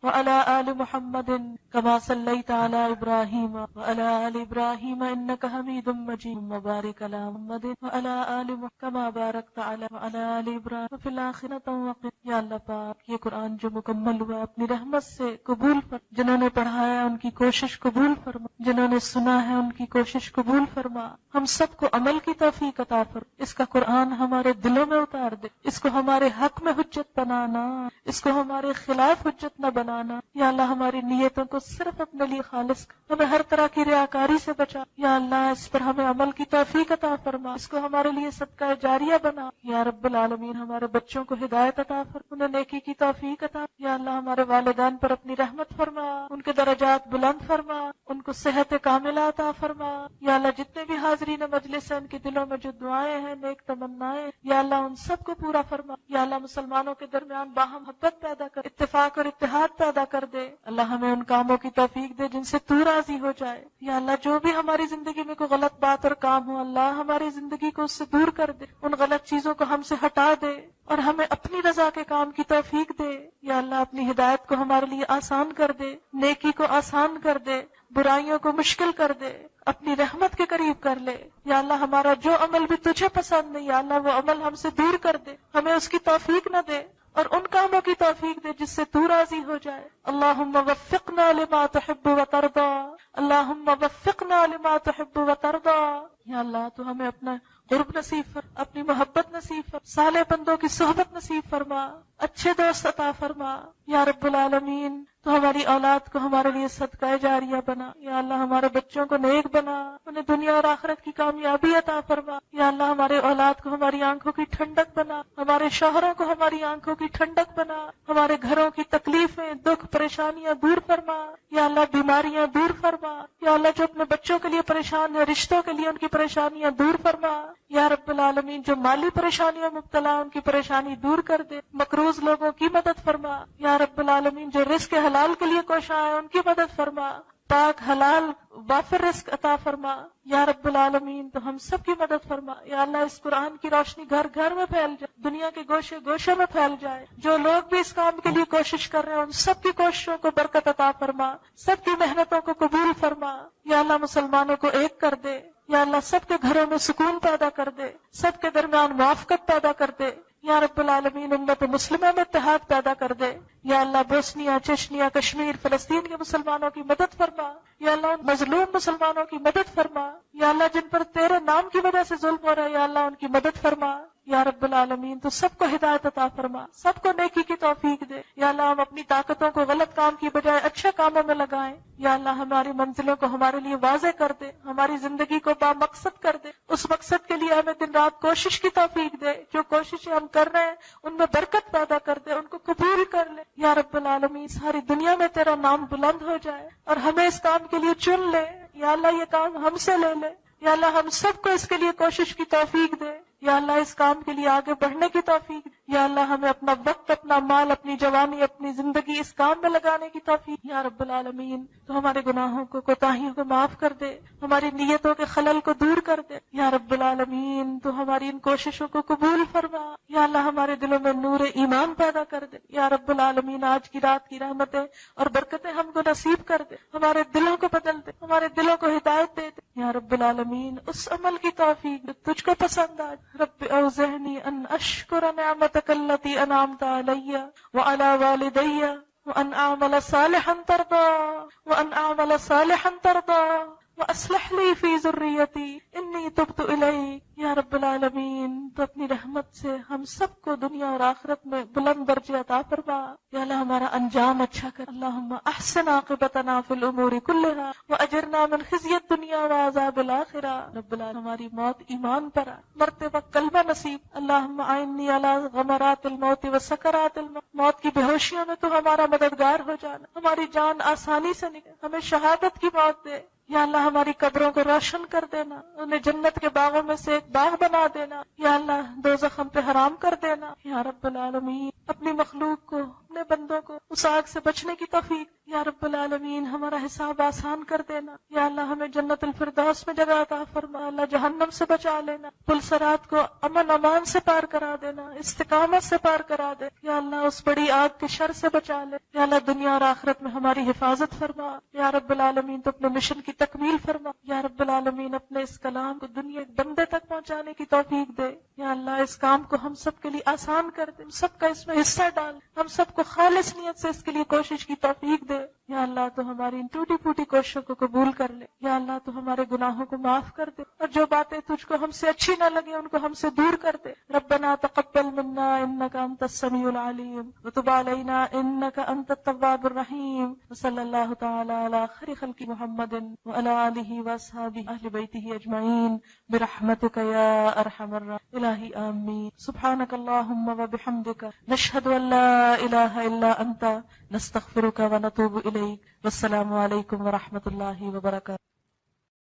وعلى آل محمد كما صليت على إبراهيم وعلى آل إبراهيم إنك حميد مجيد. وبارك على محمد وعلى آل محمد كما باركت على وعلى آل إبراهيم في الآخرة وقنا. یا اللہ پاک یہ قرآن جو مکمل ہوا اپنی رحمت سے قبول فرما. جنہوں نے پڑھایا ان کی کوشش قبول فرما، جنہوں نے سنا ہے ان کی کوشش قبول فرما. ہم سب کو عمل کی توفیق عطا فرما. اس کا قرآن ہمارے دلوں میں اتار دے. اس کو ہمارے حق میں حجت بنانا، اس کو ہمارے خلاف حجت نہ بنانا. یا اللہ ہماری نیتوں کو صرف اپنے لیے خالص کر. ہمیں ہر طرح کی ریاکاری سے بچا. یا اللہ اس پر ہمیں عمل کی توفیق عطا فرما. اس کو ہمارے لیے صدقہ جاریہ بنا. یا رب العالمین ہمارے بچوں کو ہدایت عطا فرما، انہیں نیکی کی توفیق عطا. یا اللہ ہمارے والدین پر اپنی رحمت فرما، ان کے درجات بلند فرما، ان کو صحت کاملہ عطا فرما. یا اللہ جتنے بھی حاضرین مجلس ہیں ان کے دلوں میں جو دعائیں ہیں، نیک تمنائیں، یا اللہ ان سب کو پورا فرما. یا اللہ مسلمانوں کے درمیان باہم محبت پیدا کر، اتفاق اور اتحاد پیدا کر دے. اللہ ہمیں ان کاموں کی توفیق دے جن سے تو راضی راضی ہو جائے۔ یا اللہ جو بھی ہماری زندگی میں کوئی غلط بات اور کام ہو، اللہ ہماری زندگی کو اس سے دور کر دے، ان غلط چیزوں کو ہم سے ہٹا دے اور ہمیں اپنی رضا کے کام کی توفیق دے۔ یا اللہ اپنی ہدایت کو ہمارے لیے آسان کر دے، نیکی کو آسان کر دے، برائیوں کو مشکل کر دے، اپنی رحمت کے قریب کر لے۔ یا اللہ ہمارا جو عمل بھی تجھے پسند نہیں، یا اللہ وہ عمل ہم سے دور کر دے، ہمیں اس کی توفیق نہ دے اور ان کاموں کی توفیق دے جس سے تو راضی ہو جائے۔ اللہم وفقنا لما تحب وترضى، اللہم وفقنا لما تحب وترضى۔ یا اللہ تو ہمیں اپنا قرب نصیب فرما، اپنی محبت نصیب فرما، صالح بندوں کی صحبت نصیب فرما، اچھے دوست عطا فرما۔ یا رب العالمین تو ہماری اولاد کو ہمارے لیے صدقہ جاریہ بنا۔ یا اللہ ہمارے بچوں کو نیک بنا، انہیں دنیا اور آخرت کی کامیابی عطا فرما۔ یا اللہ ہمارے اولاد کو ہماری آنکھوں کی ٹھنڈک بنا، ہمارے شوہروں کو ہماری آنکھوں کی ٹھنڈک بنا، ہمارے گھروں کی تکلیفیں، دکھ، پریشانیاں دور فرما۔ یا اللہ بیماریاں دور فرما۔ یا اللہ جو اپنے بچوں کے لیے پریشان ہے، رشتوں کے لیے ان کی پریشانیاں دور فرما۔ یا رب العالمین جو مالی پریشانیوں مبتلا ان کی پریشانی دور کر دے، مقروض لوگوں کی مدد فرما۔ یا رب العالمین جو رزق حلال کے لیے کوشاں ہیں ان کی مدد فرما، پاک حلال وافر رزق عطا فرما۔ یا رب العالمین تو ہم سب کی مدد فرما۔ یا اللہ اس قرآن کی روشنی گھر گھر میں پھیل جائے، دنیا کے گوشے گوشے میں پھیل جائے۔ جو لوگ بھی اس کام کے لیے کوشش کر رہے ہیں ان سب کی کوششوں کو برکت عطا فرما، سب کی محنتوں کو قبول فرما۔ یا اللہ مسلمانوں کو ایک کر دے۔ یا اللہ سب کے گھروں میں سکون پیدا کر دے، سب کے درمیان موافقت پیدا کر دے۔ یا رب العالمین امت مسلمہ میں اتحاد پیدا کر دے۔ یا اللہ بوسنیا، چچنیا، کشمیر، فلسطین کے مسلمانوں کی مدد فرما۔ یا اللہ ان مظلوم مسلمانوں کی مدد فرما۔ یا اللہ جن پر تیرے نام کی وجہ سے ظلم ہو رہا ہے یا اللہ ان کی مدد فرما۔ یا رب العالمین تو سب کو ہدایت عطا فرما، سب کو نیکی کی توفیق دے۔ یا اللہ ہم اپنی طاقتوں کو غلط کام کی بجائے اچھے کاموں میں لگائیں۔ یا اللہ ہماری منزلوں کو ہمارے لیے واضح کر دے، ہماری زندگی کو بامقصد کر دے، اس مقصد کے لیے ہمیں دن رات کوشش کی توفیق دے، جو کوششیں ہم کر رہے ہیں ان میں برکت پیدا کر دے، ان کو قبول کر لے۔ یا رب العالمین ساری دنیا میں تیرا نام بلند ہو جائے اور ہمیں اس کام کے لیے چن لے۔ یا اللہ یہ کام ہم سے لے لے۔ یا اللہ ہم سب کو اس کے لیے کوشش کی توفیق دے۔ یا اللہ اس کام کے لیے آگے بڑھنے کی توفیق دے۔ یا اللہ ہمیں اپنا وقت، اپنا مال، اپنی جوانی، اپنی زندگی اس کام میں لگانے کی توفیق۔ یا رب العالمین تو ہمارے گناہوں کو، کوتاہیوں کو معاف کر دے، ہماری نیتوں کے خلل کو دور کر دے۔ یا رب العالمین تو ہماری ان کوششوں کو قبول فرما۔ یا اللہ ہمارے دلوں میں نور ایمان پیدا کر دے۔ یا رب العالمین آج کی رات کی رحمتیں اور برکتیں ہم کو نصیب کر دے، ہمارے دلوں کو بدل دے، ہمارے دلوں کو ہدایت دے دے۔ یا رب العالمین اس عمل کی توفیق جو تجھ کو پسند آئے۔ رب اوزعنی ان اشکر نعمتک التی انعمت علی وعلی والدی وان اعمل صالحا ترضى وان اعمل صالحا ترضى واصلح لی فی ذریتی انی تبت الیک۔ یا رب العالمین تو اپنی رحمت سے ہم سب کو دنیا اور آخرت میں بلند درجے عطا فرما۔ یا اللہ ہمارا انجام اچھا کر۔ اللہم احسن عاقبتنا فی الامور کلہا واجرنا من خزی الدنیا وعذاب الاخرہ۔ رب العالمین ہماری موت ایمان پر آ، مرتے وقت کلمہ نصیب۔ اللہم اعنی علی غمرات الموت وسکرات الموت، موت کی بے ہوشیوں میں تو ہمارا مددگار ہو جانا، ہماری جان آسانی سے نکل، ہمیں شہادت کی موت دے۔ یا اللہ ہماری قبروں کو روشن کر دینا، انہیں جنت کے باغوں میں سے ایک باغ بنا دینا۔ یا اللہ دوزخ ہم پہ حرام کر دینا۔ یا رب العالمین اپنی مخلوق کو، اپنے بندوں کو اس آگ سے بچنے کی توفیق۔ یا رب العالمین ہمارا حساب آسان کر دینا۔ یا اللہ ہمیں جنت الفردوس میں جگہ عطا فرما۔ اللہ جہنم سے بچا لینا، پل صراط کو امن امان سے پار کرا دینا، استقامت سے پار کرا دے۔ یا اللہ اس بڑی آگ کے شر سے بچا لے۔ یا اللہ دنیا اور آخرت میں ہماری حفاظت فرما۔ یا رب العالمین تو اپنے مشن کی تکمیل فرما۔ یا رب العالمین اپنے اس کلام کو دنیا کے بندے تک پہنچانے کی توفیق دے۔ یا اللہ اس کام کو ہم سب کے لیے آسان کر دے، ہم سب کا اس میں حصہ ڈال، ہم سب کو خالص نیت سے اس کے لیے کوشش کی توفیق دے۔ یا اللہ تو ہماری ان ٹوٹی پھوٹی کوششوں کو قبول کر لے۔ یا اللہ تو ہمارے گناہوں کو معاف کر دے اور جو باتیں تجھ کو ہم سے اچھی نہ لگے ان کو ہم سے دور کر دے۔ ربنا تقبل منا انک انت السمیع العلیم وتب علینا انک انت التواب الرحیم وصلی اللہ تعالی علی خیر خلق محمد وعلی آلہ واصحابہ اہل بیتہ اجمعین برحمتک یا ارحم الراحمین۔ الہی آمین۔ سبحانک اللہم وبحمدک نشہد ان لا الہ الا انت نستغفرک ونتوب الیک۔ والسلام علیکم ورحمۃ اللہ وبرکاتہ۔